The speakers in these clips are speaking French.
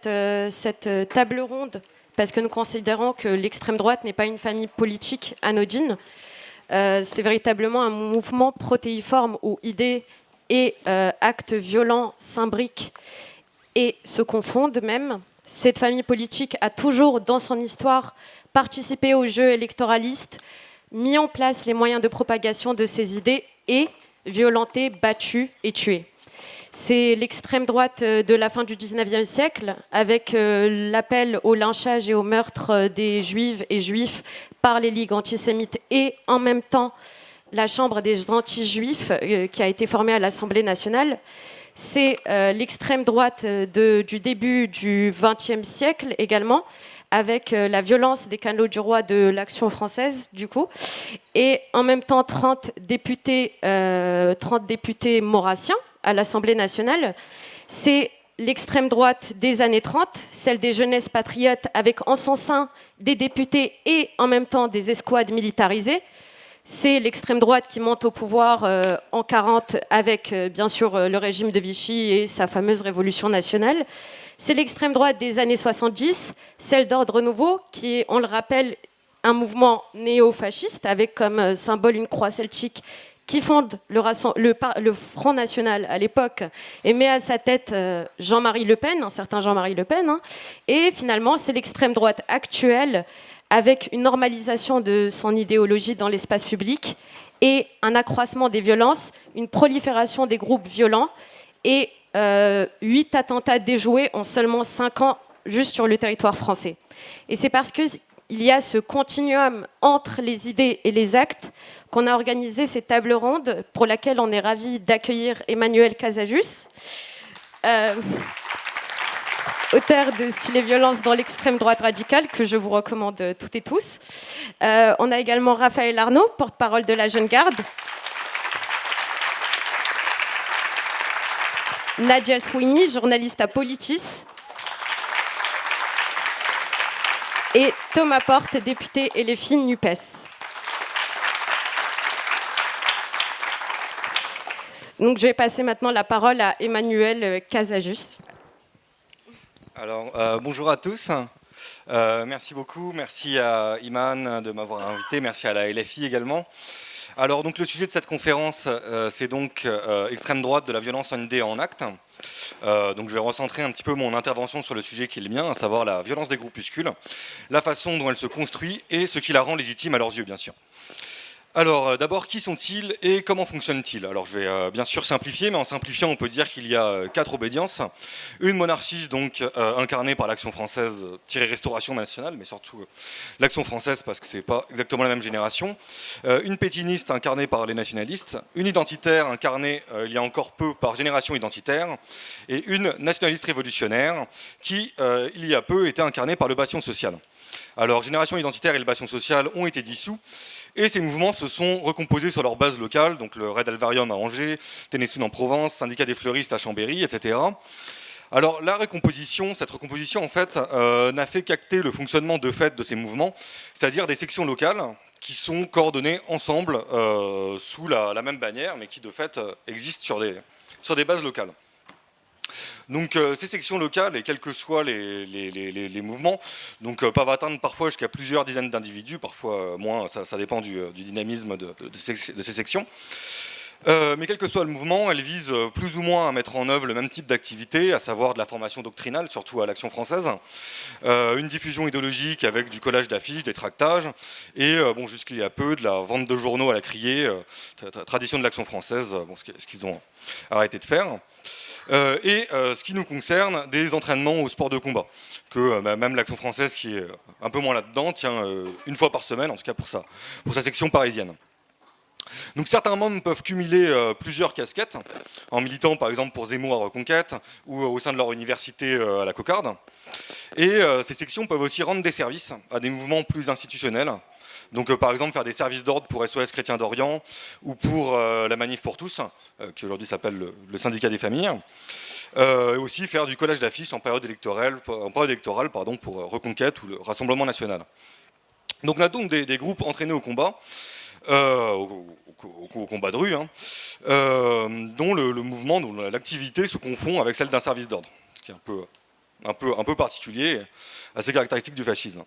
cette table ronde parce que nous considérons que l'extrême droite n'est pas une famille politique anodine. C'est véritablement un mouvement protéiforme où idées et actes violents s'imbriquent et se confondent même. Cette famille politique a toujours, dans son histoire, participé au jeu électoraliste, mis en place les moyens de propagation de ses idées et violenté, battu et tué. C'est l'extrême droite de la fin du XIXe siècle, avec l'appel au lynchage et au meurtre des juives et juifs par les ligues antisémites et en même temps la Chambre des anti-juifs qui a été formée à l'Assemblée nationale. C'est l'extrême droite du début du XXe siècle également, avec la violence des canaux du roi de l'Action française, du coup, et en même temps 30 députés maurassiens à l'Assemblée nationale. C'est l'extrême droite des années 30, celle des jeunesses patriotes, avec en son sein des députés et en même temps des escouades militarisées. C'est l'extrême droite qui monte au pouvoir en 40 avec, bien sûr, le régime de Vichy et sa fameuse révolution nationale. C'est l'extrême droite des années 70, celle d'ordre nouveau, qui est, on le rappelle, un mouvement néo-fasciste avec comme symbole une croix celtique qui fonde le Front National à l'époque et met à sa tête Jean-Marie Le Pen, un certain Jean-Marie Le Pen. Et finalement, c'est l'extrême droite actuelle avec une normalisation de son idéologie dans l'espace public et un accroissement des violences, une prolifération des groupes violents et 8 attentats déjoués en seulement 5 ans juste sur le territoire français. Et c'est parce qu'il y a ce continuum entre les idées et les actes qu'on a organisé cette table ronde pour laquelle on est ravis d'accueillir Emmanuel Casajus, auteur de Sur les violences dans l'extrême droite radicale, que je vous recommande toutes et tous. On a également Raphaël Arnaud, porte-parole de la Jeune Garde. Nadia Sweeney, journaliste à Politis. Et Thomas Porte, député LFI NUPES. Donc, je vais passer maintenant la parole à Emmanuel Casajus. Alors, bonjour à tous. Merci beaucoup. Merci à Iman de m'avoir invité. Merci à la LFI également. Alors, donc, le sujet de cette conférence, c'est donc extrême droite de la violence en idées et en actes. Donc, je vais recentrer un petit peu mon intervention sur le sujet qui est le mien, à savoir la violence des groupuscules, la façon dont elle se construit et ce qui la rend légitime à leurs yeux, bien sûr. Alors, d'abord, qui sont-ils et comment fonctionnent-ils? Alors, je vais bien sûr simplifier, mais en simplifiant, on peut dire qu'il y a 4 obédiences. Une monarchiste, donc, incarnée par l'Action française, Restauration nationale, mais surtout l'Action française, parce que c'est pas exactement la même génération. Une pétiniste, incarnée par les nationalistes. Une identitaire, incarnée, il y a encore peu, par Génération identitaire. Et une nationaliste révolutionnaire, qui, il y a peu, était incarnée par le Bastion social. Alors, Génération identitaire et le Bastion social ont été dissous. Et ces mouvements se sont recomposés sur leur base locale, donc le Red Alvarium à Angers, Ténésoun en Provence, Syndicat des fleuristes à Chambéry, etc. Alors cette recomposition en fait n'a fait qu'acter le fonctionnement de fait de ces mouvements, c'est-à-dire des sections locales qui sont coordonnées ensemble sous la même bannière, mais qui de fait existent sur des bases locales. Donc ces sections locales, et quels que soient les mouvements, donc, peuvent atteindre parfois jusqu'à plusieurs dizaines d'individus, parfois moins, ça dépend du dynamisme de ces sections. Mais quel que soit le mouvement, elles visent plus ou moins à mettre en œuvre le même type d'activité, à savoir de la formation doctrinale, surtout à l'Action française, une diffusion idéologique avec du collage d'affiches, des tractages, et jusqu'il y a peu, de la vente de journaux à la criée, tradition de l'Action française, ce qu'ils ont arrêté de faire. Ce qui nous concerne, des entraînements au sport de combat, que même l'Action française, qui est un peu moins là-dedans, tient une fois par semaine, en tout cas pour sa section parisienne. Donc certains membres peuvent cumuler plusieurs casquettes, en militant par exemple pour Zemmour à Reconquête, ou au sein de leur université à la Cocarde. Et ces sections peuvent aussi rendre des services à des mouvements plus institutionnels. Donc par exemple faire des services d'ordre pour SOS Chrétiens d'Orient ou pour la Manif pour tous, qui aujourd'hui s'appelle le syndicat des familles. Et aussi faire du collage d'affiches en période électorale pour Reconquête ou le Rassemblement national. Donc on a donc des groupes entraînés au combat, au combat de rue, dont le mouvement, dont l'activité se confond avec celle d'un service d'ordre, ce qui est un peu un peu particulier, assez caractéristique du fascisme.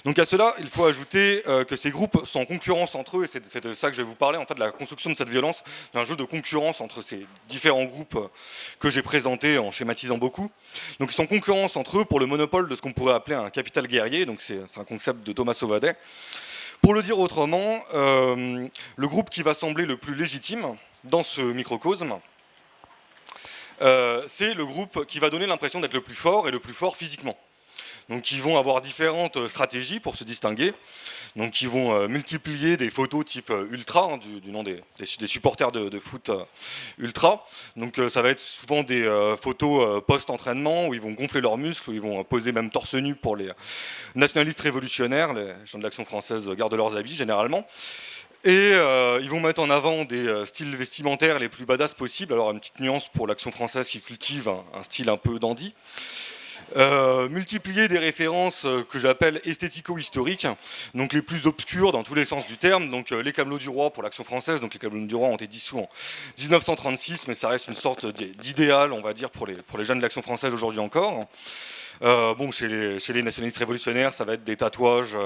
Donc à cela, il faut ajouter que ces groupes sont en concurrence entre eux, et c'est de ça que je vais vous parler, en fait, de la construction de cette violence, d'un jeu de concurrence entre ces différents groupes que j'ai présentés en schématisant beaucoup. Donc ils sont en concurrence entre eux pour le monopole de ce qu'on pourrait appeler un capital guerrier, donc c'est un concept de Thomas Sauvadet. Pour le dire autrement, le groupe qui va sembler le plus légitime dans ce microcosme, c'est le groupe qui va donner l'impression d'être le plus fort et le plus fort physiquement. Donc ils vont avoir différentes stratégies pour se distinguer. Donc ils vont multiplier des photos type ultra, hein, du nom des supporters de foot ultra. Donc ça va être souvent des photos post-entraînement où ils vont gonfler leurs muscles, où ils vont poser même torse nu pour les nationalistes révolutionnaires. Les gens de l'Action française gardent leurs habits généralement. Et ils vont mettre en avant des styles vestimentaires les plus badass possibles. Alors une petite nuance pour l'Action française qui cultive un style un peu dandy. Multiplier des références que j'appelle esthético-historiques, donc les plus obscures dans tous les sens du terme, donc les Camelots du Roi pour l'Action française, donc les Camelots du Roi ont été dissous en 1936, mais ça reste une sorte d'idéal, on va dire, pour les jeunes de l'Action française aujourd'hui encore. Bon, chez les nationalistes révolutionnaires, ça va être des tatouages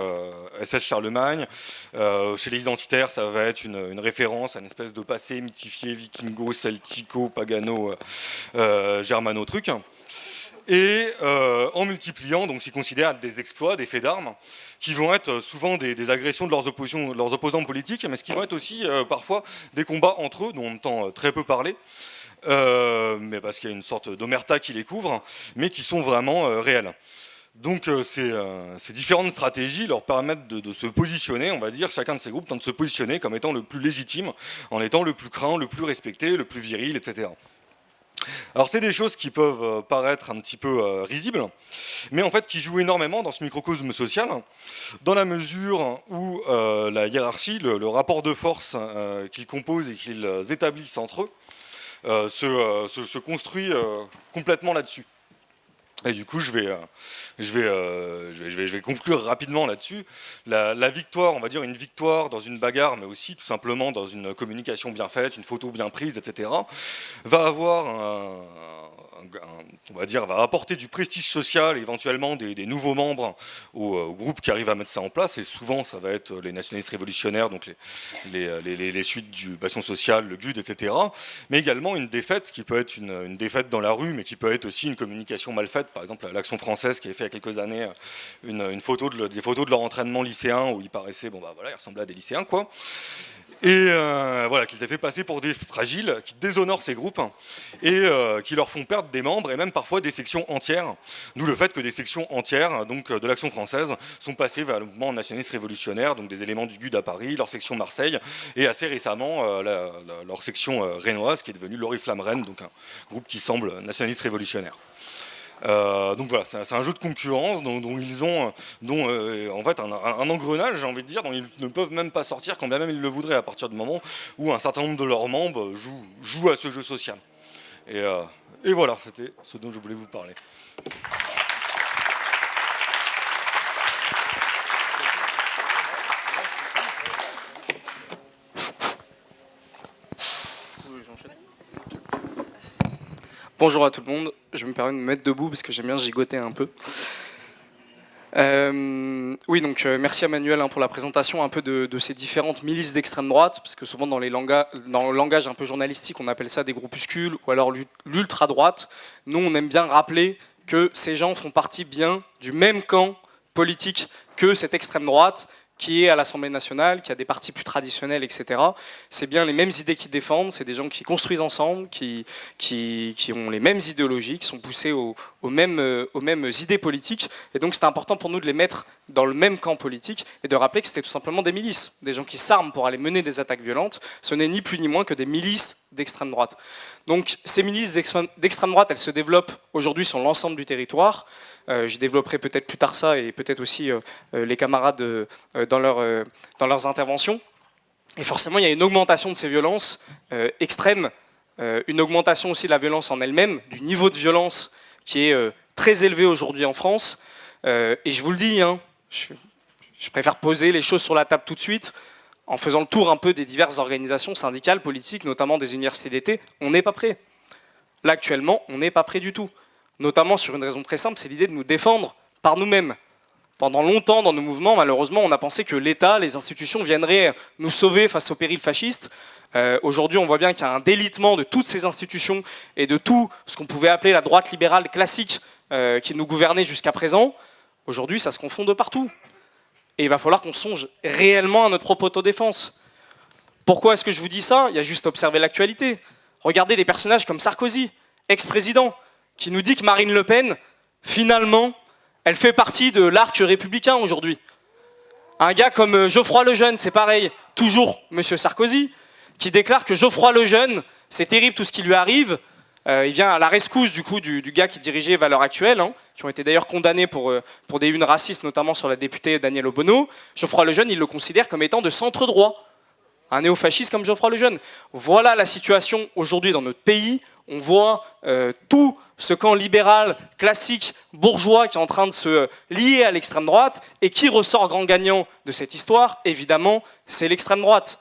SS Charlemagne. Chez les identitaires, ça va être une référence à une espèce de passé mythifié, vikingo, celtico, pagano, germano truc. Et en multipliant donc, ce qu'ils considèrent être des exploits, des faits d'armes, qui vont être souvent des agressions de leurs opposants politiques, mais ce qui vont être aussi parfois des combats entre eux, dont on entend très peu parler, mais parce qu'il y a une sorte d'omerta qui les couvre, mais qui sont vraiment réels. Donc ces différentes stratégies leur permettent de se positionner, on va dire, chacun de ces groupes tente de se positionner comme étant le plus légitime, en étant le plus craint, le plus respecté, le plus viril, etc. Alors c'est des choses qui peuvent paraître un petit peu risibles, mais en fait qui jouent énormément dans ce microcosme social, dans la mesure où la hiérarchie, le rapport de force qu'ils composent et qu'ils établissent entre eux, se construit complètement là-dessus. Et du coup, je vais conclure rapidement là-dessus. La victoire, on va dire une victoire dans une bagarre, mais aussi tout simplement dans une communication bien faite, une photo bien prise, etc., va avoir on va dire, va apporter du prestige social et éventuellement des nouveaux membres au groupe qui arrive à mettre ça en place. Et souvent, ça va être les nationalistes révolutionnaires, donc les suites du Bastion social, le GUD, etc. Mais également une défaite qui peut être une défaite dans la rue, mais qui peut être aussi une communication mal faite. Par exemple, l'Action française qui avait fait il y a quelques années des photos de leur entraînement lycéen où ils paraissaient, bon bah voilà, ils ressemblaient à des lycéens, quoi. Et voilà, qu'ils aient fait passer pour des fragiles, qui déshonorent ces groupes et qui leur font perdre des membres et même parfois des sections entières. D'où le fait que des sections entières donc, de l'Action française sont passées vers le mouvement nationaliste révolutionnaire, donc des éléments du GUD à Paris, leur section Marseille, et assez récemment leur section rennoise qui est devenue l'Oriflamme Rennes, donc un groupe qui semble nationaliste révolutionnaire. Donc voilà, c'est un jeu de concurrence dont ils ont en fait un engrenage, j'ai envie de dire, dont ils ne peuvent même pas sortir quand bien même ils le voudraient, à partir du moment où un certain nombre de leurs membres jouent à ce jeu social. Et voilà, c'était ce dont je voulais vous parler. Bonjour à tout le monde, je me permets de me mettre debout parce que j'aime bien gigoter un peu. Oui, donc merci à Manuel pour la présentation un peu de ces différentes milices d'extrême droite, parce que souvent dans le langage un peu journalistique, on appelle ça des groupuscules ou alors l'ultra-droite. Nous, on aime bien rappeler que ces gens font partie bien du même camp politique que cette extrême droite, qui est à l'Assemblée nationale, qui a des partis plus traditionnels, etc. C'est bien les mêmes idées qu'ils défendent, c'est des gens qui construisent ensemble, qui ont les mêmes idéologies, qui sont poussés aux mêmes idées politiques. Et donc c'est important pour nous de les mettre dans le même camp politique et de rappeler que c'était tout simplement des milices, des gens qui s'arment pour aller mener des attaques violentes. Ce n'est ni plus ni moins que des milices d'extrême droite. Donc ces milices d'extrême droite, elles se développent aujourd'hui sur l'ensemble du territoire. Je développerai peut-être plus tard ça et peut-être aussi les camarades dans leurs interventions. Et forcément, il y a une augmentation de ces violences extrêmes, une augmentation aussi de la violence en elle-même, du niveau de violence qui est très élevé aujourd'hui en France. Et je vous le dis, je préfère poser les choses sur la table tout de suite. En faisant le tour un peu des diverses organisations syndicales, politiques, notamment des universités d'été, on n'est pas prêt. Là, actuellement, on n'est pas prêt du tout. notamment sur une raison très simple, c'est l'idée de nous défendre par nous-mêmes. Pendant longtemps, dans nos mouvements, malheureusement, on a pensé que l'État, les institutions viendraient nous sauver face au péril fasciste. Aujourd'hui, on voit bien qu'il y a un délitement de toutes ces institutions et de tout ce qu'on pouvait appeler la droite libérale classique qui nous gouvernait jusqu'à présent. Aujourd'hui, ça se confond de partout. Et il va falloir qu'on songe réellement à notre propre autodéfense. Pourquoi est-ce que je vous dis ça? Il y a juste à observer l'actualité. Regardez des personnages comme Sarkozy, ex-président, qui nous dit que Marine Le Pen, finalement, elle fait partie de l'arc républicain aujourd'hui. Un gars comme Geoffroy Lejeune, c'est pareil, toujours Monsieur Sarkozy, qui déclare que Geoffroy Lejeune, c'est terrible tout ce qui lui arrive. Il vient à la rescousse du coup du gars qui dirigeait Valeurs Actuelles, qui ont été d'ailleurs condamnés pour des unes racistes, notamment sur la députée Danielle Obono. Geoffroy Lejeune, il le considère comme étant de centre-droit. Un néofasciste comme Geoffroy Lejeune. Voilà la situation aujourd'hui dans notre pays. On voit tout ce camp libéral, classique, bourgeois qui est en train de se lier à l'extrême droite. Et qui ressort grand gagnant de cette histoire? Évidemment, c'est l'extrême droite.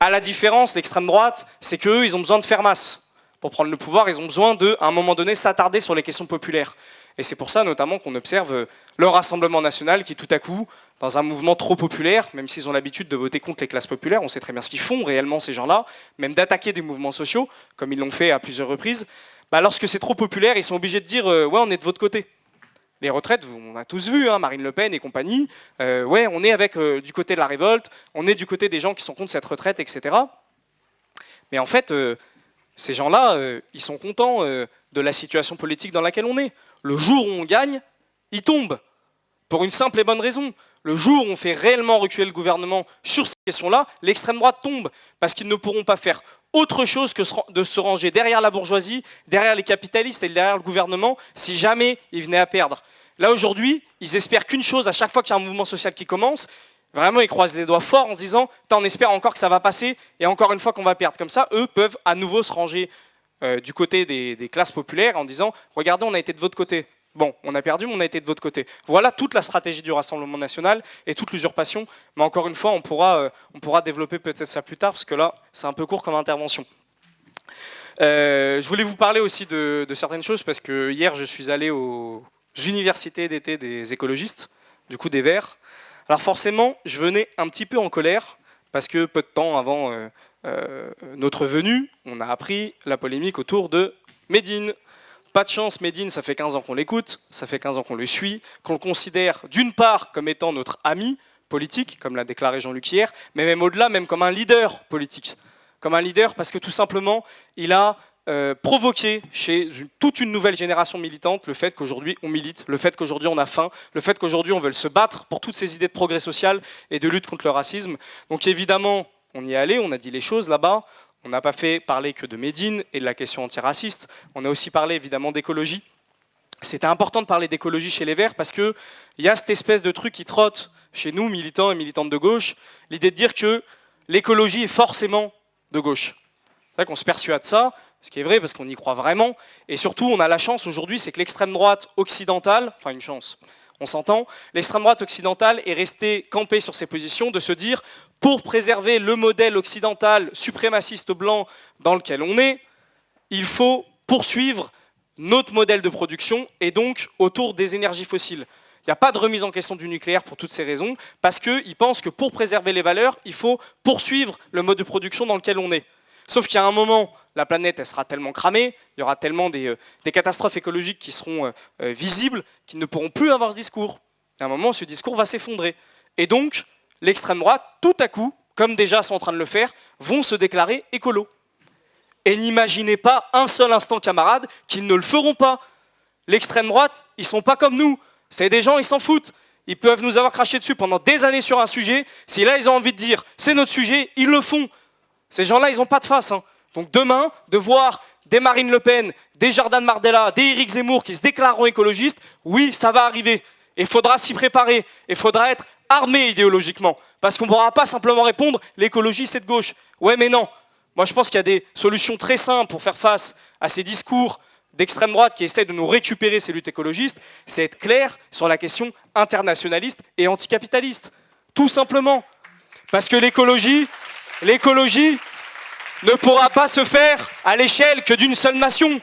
À la différence, l'extrême droite, c'est qu'eux, ils ont besoin de faire masse. Pour prendre le pouvoir, ils ont besoin de, à un moment donné, s'attarder sur les questions populaires. Et c'est pour ça, notamment, qu'on observe le Rassemblement national qui, tout à coup, dans un mouvement trop populaire, même s'ils ont l'habitude de voter contre les classes populaires, on sait très bien ce qu'ils font réellement, ces gens-là, même d'attaquer des mouvements sociaux, comme ils l'ont fait à plusieurs reprises, lorsque c'est trop populaire, ils sont obligés de dire « ouais, on est de votre côté ». Les retraites, on a tous vu, Marine Le Pen et compagnie, ouais, on est avec du côté de la révolte, on est du côté des gens qui sont contre cette retraite, etc. Mais en fait, ces gens-là, ils sont contents de la situation politique dans laquelle on est. Le jour où on gagne, ils tombent. Pour une simple et bonne raison. Le jour où on fait réellement reculer le gouvernement sur ces questions-là, l'extrême droite tombe. Parce qu'ils ne pourront pas faire autre chose que de se ranger derrière la bourgeoisie, derrière les capitalistes et derrière le gouvernement, si jamais ils venaient à perdre. Là, aujourd'hui, ils espèrent qu'une chose, à chaque fois qu'il y a un mouvement social qui commence, vraiment, ils croisent les doigts fort en se disant « on espère encore que ça va passer et encore une fois qu'on va perdre ». Comme ça, eux peuvent à nouveau se ranger du côté des classes populaires en disant « regardez, on a été de votre côté ». Bon, on a perdu, mais on a été de votre côté. Voilà toute la stratégie du Rassemblement national et toute l'usurpation. Mais encore une fois, on pourra développer peut-être ça plus tard, parce que là, c'est un peu court comme intervention. Je voulais vous parler aussi de certaines choses, parce que hier, je suis allé aux universités d'été des écologistes, du coup des Verts. Alors forcément, je venais un petit peu en colère, parce que peu de temps avant notre venue, on a appris la polémique autour de Médine. Pas de chance, Médine, ça fait 15 ans qu'on l'écoute, ça fait 15 ans qu'on le suit, qu'on le considère d'une part comme étant notre ami politique, comme l'a déclaré Jean-Luc hier, mais même au-delà, même comme un leader politique. Comme un leader parce que tout simplement, il a provoqué chez toute une nouvelle génération militante le fait qu'aujourd'hui on milite, le fait qu'aujourd'hui on a faim, le fait qu'aujourd'hui on veut se battre pour toutes ces idées de progrès social et de lutte contre le racisme. Donc évidemment, on y est allé, on a dit les choses là-bas. On n'a pas fait parler que de Médine et de la question antiraciste. On a aussi parlé évidemment d'écologie. C'était important de parler d'écologie chez les Verts parce qu'il y a cette espèce de truc qui trotte chez nous, militants et militantes de gauche, l'idée de dire que l'écologie est forcément de gauche. C'est vrai qu'on se persuade ça, ce qui est vrai parce qu'on y croit vraiment. Et surtout, on a la chance aujourd'hui, c'est que l'extrême droite occidentale, enfin une chance, on s'entend, l'extrême droite occidentale est restée campée sur ses positions de se dire pour préserver le modèle occidental suprémaciste blanc dans lequel on est, il faut poursuivre notre modèle de production et donc autour des énergies fossiles. Il n'y a pas de remise en question du nucléaire pour toutes ces raisons, parce qu'ils pensent que pour préserver les valeurs, il faut poursuivre le mode de production dans lequel on est. Sauf qu'il y a un moment, la planète elle sera tellement cramée, il y aura tellement des catastrophes écologiques qui seront visibles, qu'ils ne pourront plus avoir ce discours. À un moment, ce discours va s'effondrer. Et donc, l'extrême droite, tout à coup, comme déjà sont en train de le faire, vont se déclarer écolos. Et n'imaginez pas un seul instant, camarades, qu'ils ne le feront pas. L'extrême droite, ils ne sont pas comme nous. C'est des gens, ils s'en foutent. Ils peuvent nous avoir craché dessus pendant des années sur un sujet. Si là, ils ont envie de dire « c'est notre sujet », ils le font. Ces gens-là, ils n'ont pas de face. Donc demain, de voir des Marine Le Pen, des Jordan Bardella, des Éric Zemmour qui se déclareront écologistes, oui, ça va arriver. Et il faudra s'y préparer. Il faudra être armé idéologiquement. Parce qu'on ne pourra pas simplement répondre « l'écologie, c'est de gauche ». Ouais, mais non. Moi, je pense qu'il y a des solutions très simples pour faire face à ces discours d'extrême droite qui essaient de nous récupérer ces luttes écologistes. C'est être clair sur la question internationaliste et anticapitaliste. Tout simplement. Parce que l'écologie ne pourra pas se faire à l'échelle que d'une seule nation.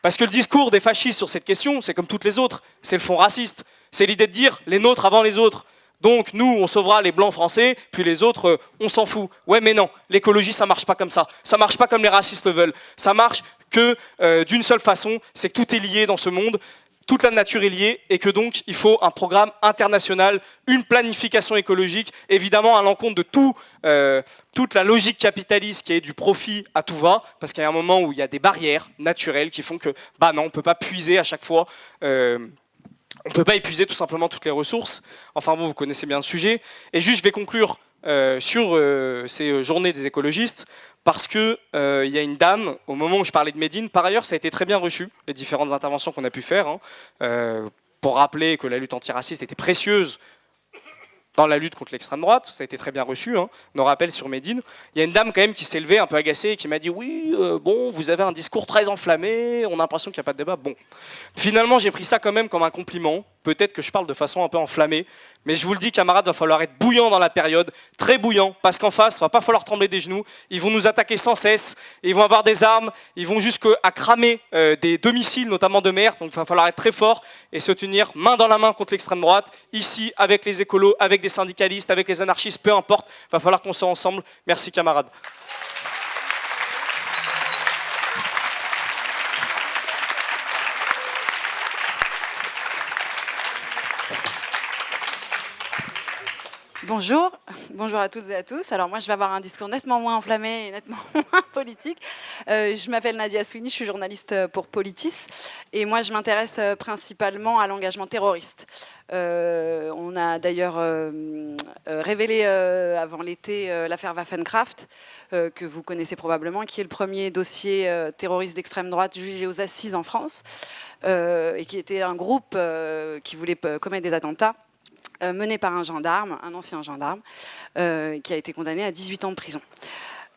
Parce que le discours des fascistes sur cette question, c'est comme toutes les autres, c'est le fond raciste. C'est l'idée de dire les nôtres avant les autres. Donc nous, on sauvera les blancs français, puis les autres, on s'en fout. Ouais, mais non, l'écologie, ça marche pas comme ça. Ça marche pas comme les racistes le veulent. Ça marche que d'une seule façon, c'est que tout est lié dans ce monde. Toute la nature est liée et que donc il faut un programme international, une planification écologique, évidemment à l'encontre de toute la logique capitaliste qui est du profit à tout va, parce qu'il y a un moment où il y a des barrières naturelles qui font que bah non, on ne peut pas puiser à chaque fois. On ne peut pas épuiser tout simplement toutes les ressources. Enfin bon, vous connaissez bien le sujet. Et juste, je vais conclure sur ces journées des écologistes, parce qu'il y a une dame, au moment où je parlais de Médine, par ailleurs, ça a été très bien reçu, les différentes interventions qu'on a pu faire, pour rappeler que la lutte antiraciste était précieuse dans la lutte contre l'extrême droite, ça a été très bien reçu, nos rappels sur Médine. Il y a une dame quand même qui s'est levée un peu agacée et qui m'a dit « Oui, bon, vous avez un discours très enflammé, on a l'impression qu'il n'y a pas de débat. » Bon, finalement, j'ai pris ça quand même comme un compliment. Peut-être que je parle de façon un peu enflammée, mais je vous le dis, camarades, il va falloir être bouillant dans la période, très bouillant, parce qu'en face, il ne va pas falloir trembler des genoux, ils vont nous attaquer sans cesse, ils vont avoir des armes, ils vont jusqu'à cramer des domiciles, notamment de maires, donc il va falloir être très fort et se tenir main dans la main contre l'extrême droite, ici, avec les écolos, avec des syndicalistes, avec les anarchistes, peu importe, il va falloir qu'on soit ensemble. Merci camarades. Bonjour, bonjour à toutes et à tous. Alors moi je vais avoir un discours nettement moins enflammé et nettement moins politique. Je m'appelle Nadia Sweeney, je suis journaliste pour Politis et moi je m'intéresse principalement à l'engagement terroriste. On a d'ailleurs révélé avant l'été l'affaire Waffenkraft, que vous connaissez probablement, qui est le premier dossier terroriste d'extrême droite jugé aux assises en France, et qui était un groupe qui voulait commettre des attentats, mené par un gendarme, un ancien gendarme, qui a été condamné à 18 ans de prison.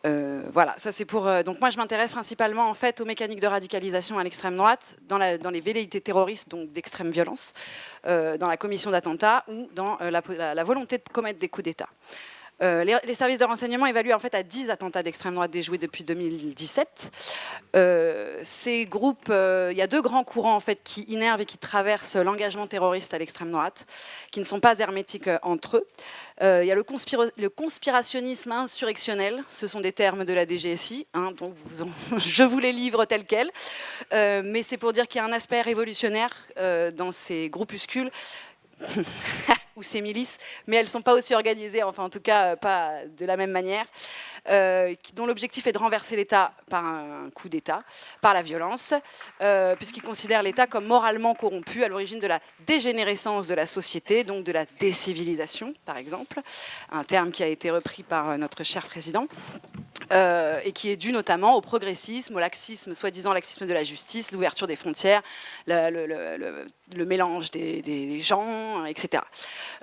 Voilà, ça c'est pour. Donc moi je m'intéresse principalement en fait aux mécaniques de radicalisation à l'extrême droite, dans les velléités terroristes, donc d'extrême violence, dans la commission d'attentats ou dans la volonté de commettre des coups d'État. Les services de renseignement évaluent en fait à 10 attentats d'extrême droite déjoués depuis 2017. Ces groupes, il y a deux grands courants en fait qui innervent et qui traversent l'engagement terroriste à l'extrême droite, qui ne sont pas hermétiques entre eux. Il y a le conspirationnisme insurrectionnel, ce sont des termes de la DGSI, donc je vous les livre tels quels, mais c'est pour dire qu'il y a un aspect révolutionnaire dans ces groupuscules, ou ces milices, mais elles ne sont pas aussi organisées, enfin en tout cas pas de la même manière, dont l'objectif est de renverser l'État par un coup d'État, par la violence, puisqu'ils considèrent l'État comme moralement corrompu, à l'origine de la dégénérescence de la société, donc de la décivilisation, par exemple, un terme qui a été repris par notre cher président, et qui est dû notamment au progressisme, au laxisme, soi-disant laxisme de la justice, l'ouverture des frontières, le mélange des gens, etc.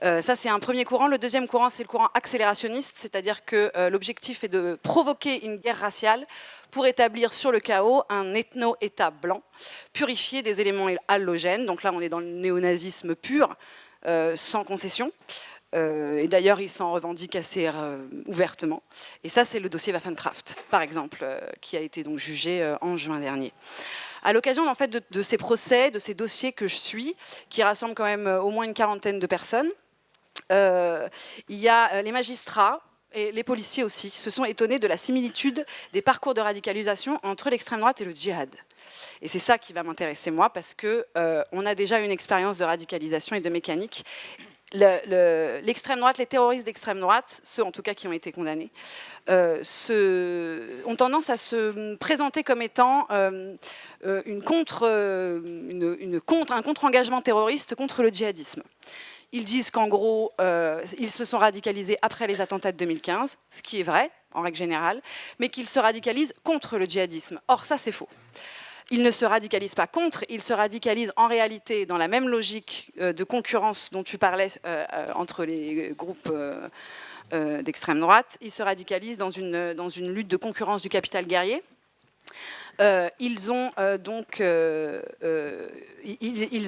Ça, c'est un premier courant. Le deuxième courant, c'est le courant accélérationniste, c'est-à-dire que l'objectif est de provoquer une guerre raciale pour établir sur le chaos un ethno-État blanc, purifié des éléments allogènes. Donc là, on est dans le néonazisme pur, sans concession. Et d'ailleurs, ils s'en revendiquent assez ouvertement. Et ça, c'est le dossier Waffenkraft, par exemple, qui a été donc jugé en juin dernier. À l'occasion en fait, de ces procès, de ces dossiers que je suis, qui rassemblent quand même au moins une quarantaine de personnes, il y a les magistrats et les policiers aussi se sont étonnés de la similitude des parcours de radicalisation entre l'extrême droite et le djihad. Et c'est ça qui va m'intéresser moi, parce qu'on a déjà une expérience de radicalisation et de mécanique. L'extrême droite, les terroristes d'extrême droite, ceux en tout cas qui ont été condamnés, ont tendance à se présenter comme étant un contre-engagement terroriste contre le djihadisme. Ils disent qu'en gros, ils se sont radicalisés après les attentats de 2015, ce qui est vrai, en règle générale, mais qu'ils se radicalisent contre le djihadisme. Or, ça, c'est faux. Ils ne se radicalisent pas contre, ils se radicalisent en réalité dans la même logique de concurrence dont tu parlais entre les groupes d'extrême droite. Ils se radicalisent dans une lutte de concurrence du capital guerrier. Ils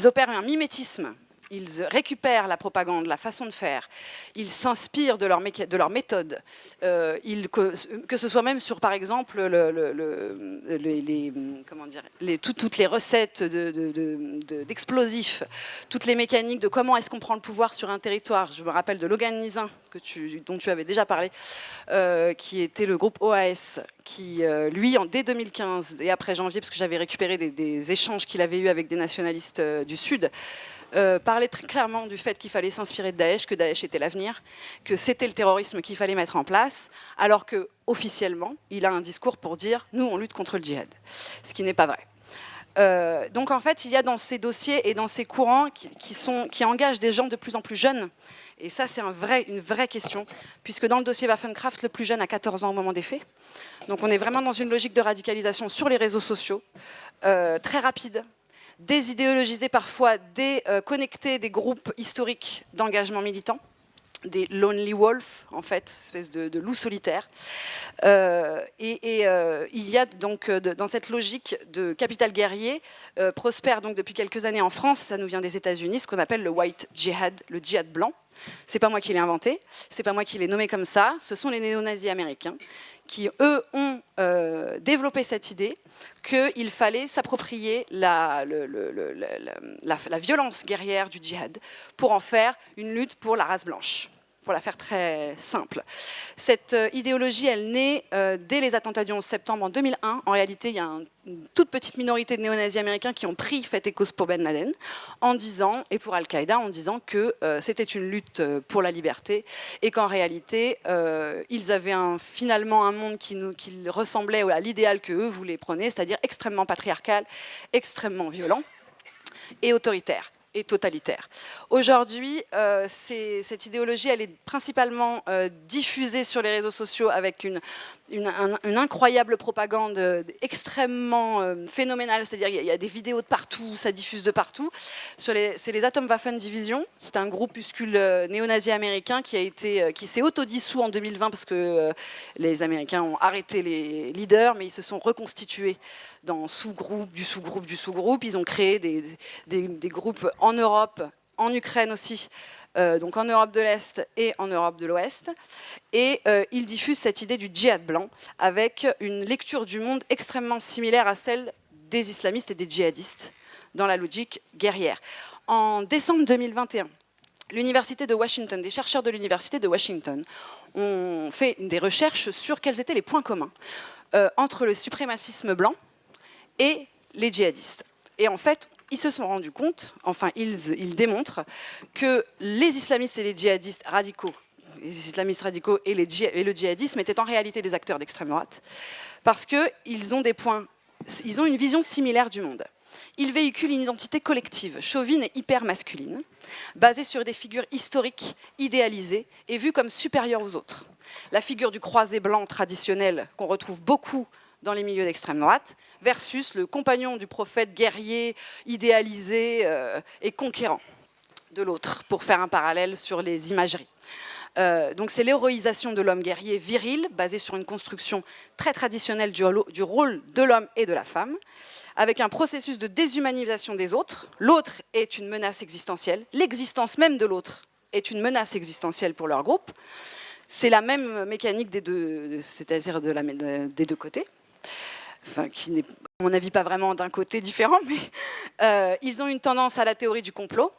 opèrent un mimétisme ils récupèrent la propagande, la façon de faire, ils s'inspirent de leur méthode, que ce soit même sur, par exemple, toutes les recettes d'explosifs, toutes les mécaniques de comment est-ce qu'on prend le pouvoir sur un territoire. Je me rappelle de Logan Nizin, dont tu avais déjà parlé, qui était le groupe OAS, qui, lui, dès 2015, et après janvier, parce que j'avais récupéré des échanges qu'il avait eus avec des nationalistes du Sud, parlait très clairement du fait qu'il fallait s'inspirer de Daesh, que Daesh était l'avenir, que c'était le terrorisme qu'il fallait mettre en place, alors que officiellement, il a un discours pour dire « nous, on lutte contre le djihad », ce qui n'est pas vrai. Donc en fait, il y a dans ces dossiers et dans ces courants qui engagent des gens de plus en plus jeunes, et ça c'est une vraie question, puisque dans le dossier Waffenkraft, le plus jeune a 14 ans au moment des faits. Donc on est vraiment dans une logique de radicalisation sur les réseaux sociaux, très rapide, désidéologisés parfois, déconnectés des groupes historiques d'engagement militant, des lonely wolf, en fait, espèce de loup solitaire. Il y a donc, dans cette logique de capital guerrier, prospère donc depuis quelques années en France, ça nous vient des États-Unis, ce qu'on appelle le white jihad, le djihad blanc. C'est pas moi qui l'ai inventé, c'est pas moi qui l'ai nommé comme ça, ce sont les néo-nazis américains qui, eux, ont développé cette idée qu'il fallait s'approprier la violence guerrière du djihad pour en faire une lutte pour la race blanche, pour la faire très simple. Cette idéologie, elle naît dès les attentats du 11 septembre en 2001. En réalité, il y a une toute petite minorité de néo-nazis américains qui ont pris fait et cause pour Ben Laden, en disant, et pour Al-Qaïda, en disant que c'était une lutte pour la liberté, et qu'en réalité, ils avaient finalement un monde qui ressemblait à l'idéal qu'eux voulaient prôner, c'est-à-dire extrêmement patriarcal, extrêmement violent et autoritaire et totalitaire. Aujourd'hui, cette idéologie, elle est principalement diffusée sur les réseaux sociaux avec une incroyable propagande extrêmement phénoménale, c'est-à-dire il y a des vidéos de partout, ça diffuse de partout. C'est les Atomwaffen Division, c'est un groupuscule néo-nazi américain qui s'est autodissous en 2020 parce que les Américains ont arrêté les leaders, mais ils se sont reconstitués dans sous-groupes, du sous-groupe, du sous-groupe. Ils ont créé des groupes en Europe, en Ukraine aussi, donc en Europe de l'Est et en Europe de l'Ouest. Et ils diffusent cette idée du djihad blanc avec une lecture du monde extrêmement similaire à celle des islamistes et des djihadistes dans la logique guerrière. En décembre 2021, l'université de Washington, des chercheurs de l'université de Washington ont fait des recherches sur quels étaient les points communs entre le suprémacisme blanc et les djihadistes. Et en fait, ils se sont rendus compte, enfin ils démontrent, que les islamistes et les djihadistes radicaux, les islamistes radicaux et le djihadisme étaient en réalité des acteurs d'extrême droite, parce qu'ils ont ils ont une vision similaire du monde. Ils véhiculent une identité collective, chauvine et hyper masculine, basée sur des figures historiques, idéalisées et vues comme supérieures aux autres. La figure du croisé blanc traditionnel qu'on retrouve beaucoup dans les milieux d'extrême droite, versus le compagnon du prophète guerrier, idéalisé et conquérant de l'autre, pour faire un parallèle sur les imageries. Donc c'est l'héroïsation de l'homme guerrier viril, basée sur une construction très traditionnelle du rôle de l'homme et de la femme, avec un processus de déshumanisation des autres. L'autre est une menace existentielle, l'existence même de l'autre est une menace existentielle pour leur groupe. C'est la même mécanique c'est-à-dire des deux côtés. Enfin, qui n'est, à mon avis, pas vraiment d'un côté différent, mais ils ont une tendance à la théorie du complot,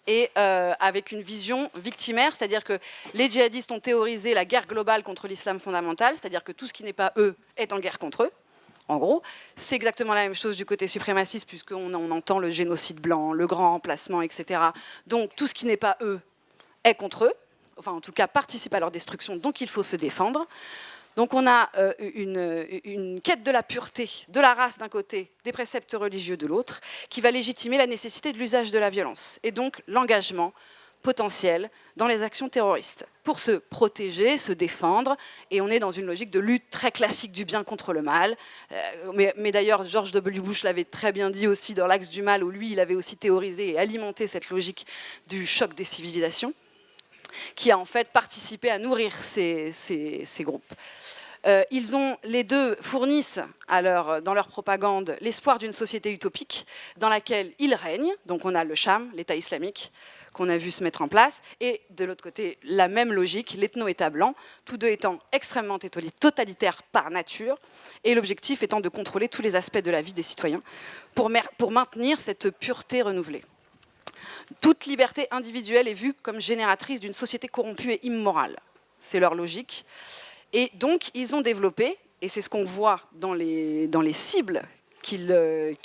et avec une vision victimaire, c'est-à-dire que les djihadistes ont théorisé la guerre globale contre l'islam fondamental, c'est-à-dire que tout ce qui n'est pas eux est en guerre contre eux. En gros, c'est exactement la même chose du côté suprémaciste, puisqu'on entend le génocide blanc, le grand remplacement, etc. Donc tout ce qui n'est pas eux est contre eux, enfin en tout cas participe à leur destruction, donc il faut se défendre. Donc on a une quête de la pureté de la race d'un côté, des préceptes religieux de l'autre, qui va légitimer la nécessité de l'usage de la violence, et donc l'engagement potentiel dans les actions terroristes, pour se protéger, se défendre, et on est dans une logique de lutte très classique du bien contre le mal. Mais d'ailleurs, George W. Bush l'avait très bien dit aussi dans l'Axe du mal, où lui, il avait aussi théorisé et alimenté cette logique du choc des civilisations, qui a en fait participé à nourrir ces groupes. Les deux fournissent dans leur propagande l'espoir d'une société utopique dans laquelle ils règnent. Donc on a le Cham, l'État islamique, qu'on a vu se mettre en place, et de l'autre côté, la même logique, l'ethno-État blanc, tous deux étant extrêmement totalitaires par nature, et l'objectif étant de contrôler tous les aspects de la vie des citoyens pour maintenir cette pureté renouvelée. Toute liberté individuelle est vue comme génératrice d'une société corrompue et immorale. C'est leur logique. Et donc, ils ont développé, et c'est ce qu'on voit dans les cibles qu'ils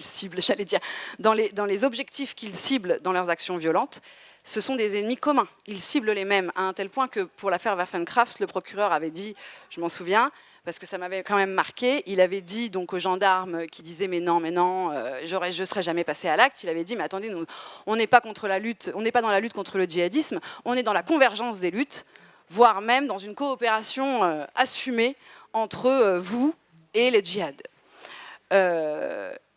ciblent, j'allais dire, dans les objectifs qu'ils ciblent dans leurs actions violentes, ce sont des ennemis communs. Ils ciblent les mêmes, à un tel point que pour l'affaire Waffenkraft, le procureur avait dit, je m'en souviens, parce que ça m'avait quand même marqué, il avait dit donc aux gendarmes qui disaient mais non, je ne serais jamais passé à l'acte, il avait dit mais attendez, nous, on n'est pas contre la lutte, on n'est pas dans la lutte contre le djihadisme, on est dans la convergence des luttes, voire même dans une coopération assumée entre vous et les djihad.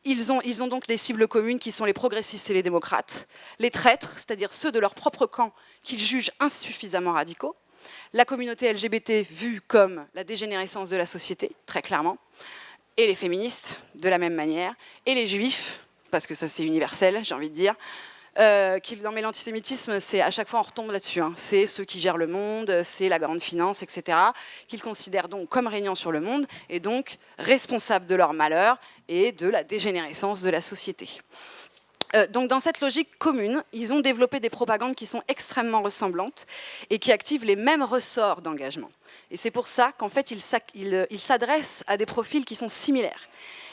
Ils ont donc les cibles communes qui sont les progressistes et les démocrates, les traîtres, c'est-à-dire ceux de leur propre camp qu'ils jugent insuffisamment radicaux, la communauté LGBT vue comme la dégénérescence de la société, très clairement, et les féministes de la même manière, et les juifs, parce que ça c'est universel, j'ai envie de dire, mais l'antisémitisme, c'est à chaque fois on retombe là-dessus. Hein. C'est ceux qui gèrent le monde, c'est la grande finance, etc. Qu'ils considèrent donc comme régnant sur le monde et donc responsables de leur malheur et de la dégénérescence de la société. Donc dans cette logique commune, ils ont développé des propagandes qui sont extrêmement ressemblantes et qui activent les mêmes ressorts d'engagement. Et c'est pour ça qu'en fait, ils s'adressent à des profils qui sont similaires.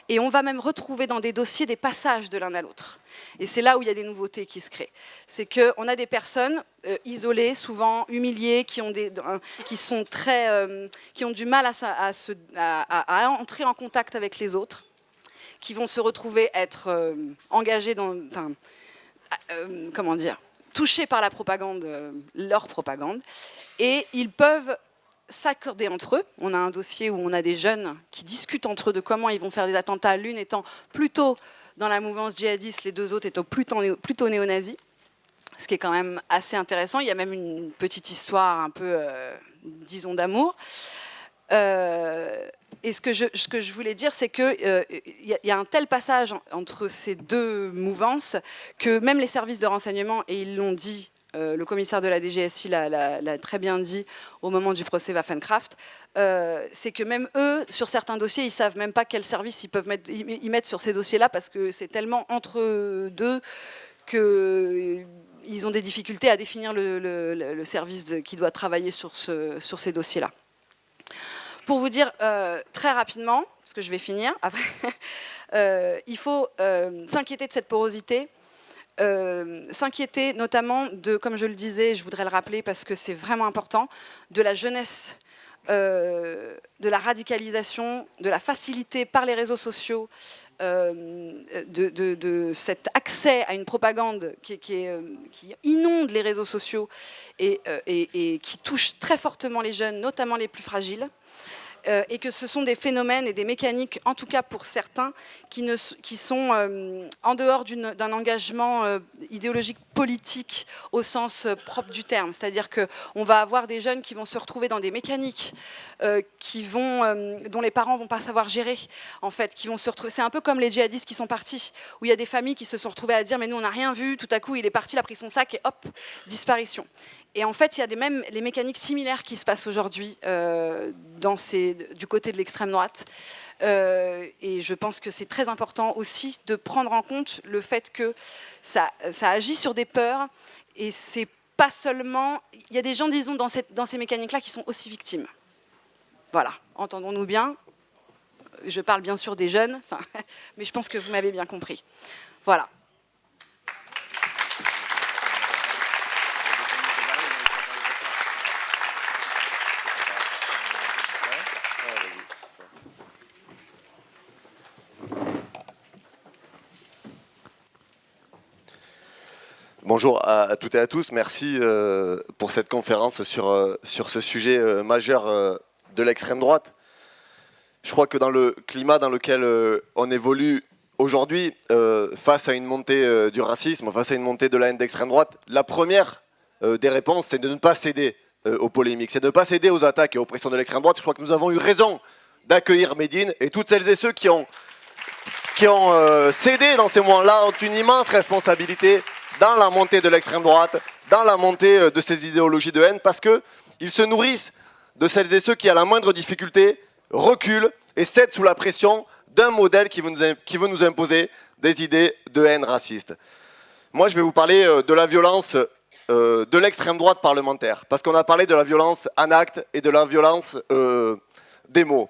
Et on va même retrouver dans des dossiers des passages de l'un à l'autre. Et c'est là où il y a des nouveautés qui se créent. C'est qu'on a des personnes isolées, souvent humiliées, qui ont du mal à entrer en contact avec les autres, qui vont se retrouver être engagées touchés par la propagande, leur propagande, et ils peuvent s'accorder entre eux. On a un dossier où on a des jeunes qui discutent entre eux de comment ils vont faire des attentats, l'une étant plutôt dans la mouvance djihadiste, les deux autres étant plutôt néo-nazis, ce qui est quand même assez intéressant. Il y a même une petite histoire un peu, disons, d'amour. Et ce que je voulais dire, c'est qu'il y a un tel passage entre ces deux mouvances que même les services de renseignement, et ils l'ont dit, le commissaire de la DGSI l'a très bien dit au moment du procès Waffenkraft, c'est que même eux, sur certains dossiers, ils ne savent même pas quel service ils mettent sur ces dossiers-là parce que c'est tellement entre deux qu'ils ont des difficultés à définir le service qui doit travailler sur ces dossiers-là. Pour vous dire très rapidement, parce que je vais finir après, il faut s'inquiéter de cette porosité, s'inquiéter notamment de, comme je le disais, je voudrais le rappeler parce que c'est vraiment important, de la jeunesse, de la radicalisation, de la facilité par les réseaux sociaux, de cet accès à une propagande qui inonde les réseaux sociaux et qui touche très fortement les jeunes, notamment les plus fragiles. Et que ce sont des phénomènes et des mécaniques, en tout cas pour certains, qui sont en dehors d'un engagement idéologique politique au sens propre du terme. C'est-à-dire qu'on va avoir des jeunes qui vont se retrouver dans des mécaniques dont les parents ne vont pas savoir gérer. En fait, qui vont se retrouver. C'est un peu comme les djihadistes qui sont partis, où il y a des familles qui se sont retrouvées à dire « mais nous on n'a rien vu », tout à coup il est parti, il a pris son sac et hop, disparition. Et en fait, il y a même les mécaniques similaires qui se passent aujourd'hui du côté de l'extrême droite. Et je pense que c'est très important aussi de prendre en compte le fait que ça agit sur des peurs. Et c'est pas seulement... Il y a des gens, disons, dans ces mécaniques-là qui sont aussi victimes. Voilà, entendons-nous bien. Je parle bien sûr des jeunes, mais je pense que vous m'avez bien compris. Voilà. Bonjour à toutes et à tous, merci pour cette conférence sur ce sujet majeur de l'extrême droite. Je crois que dans le climat dans lequel on évolue aujourd'hui, face à une montée du racisme, face à une montée de la haine d'extrême droite, la première des réponses, c'est de ne pas céder aux polémiques, c'est de ne pas céder aux attaques et aux pressions de l'extrême droite. Je crois que nous avons eu raison d'accueillir Médine, et toutes celles et ceux qui ont cédé dans ces moments-là ont une immense responsabilité dans la montée de l'extrême droite, dans la montée de ces idéologies de haine, parce qu'ils se nourrissent de celles et ceux qui, à la moindre difficulté, reculent et cèdent sous la pression d'un modèle qui veut nous imposer des idées de haine raciste. Moi, je vais vous parler de la violence de l'extrême droite parlementaire, parce qu'on a parlé de la violence en acte et de la violence des mots.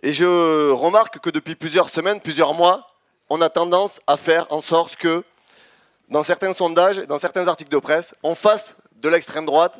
Et je remarque que depuis plusieurs semaines, plusieurs mois, on a tendance à faire en sorte que, dans certains sondages, dans certains articles de presse, on fasse de l'extrême droite,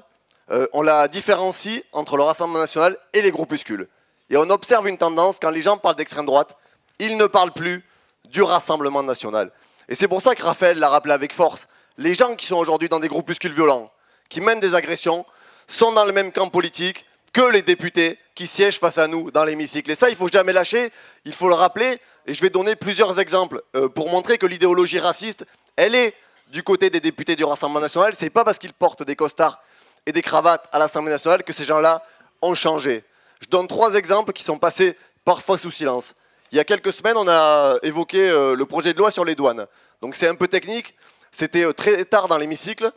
on la différencie entre le Rassemblement national et les groupuscules. Et on observe une tendance, quand les gens parlent d'extrême droite, ils ne parlent plus du Rassemblement national. Et c'est pour ça que Raphaël l'a rappelé avec force. Les gens qui sont aujourd'hui dans des groupuscules violents, qui mènent des agressions, sont dans le même camp politique que les députés qui siègent face à nous dans l'hémicycle. Et ça, il ne faut jamais lâcher, il faut le rappeler. Et je vais donner plusieurs exemples pour montrer que l'idéologie raciste, elle est du côté des députés du Rassemblement national. Ce n'est pas parce qu'ils portent des costards et des cravates à l'Assemblée nationale que ces gens-là ont changé. Je donne 3 exemples qui sont passés parfois sous silence. Il y a quelques semaines, on a évoqué le projet de loi sur les douanes. Donc c'est un peu technique, c'était très tard dans l'hémicycle,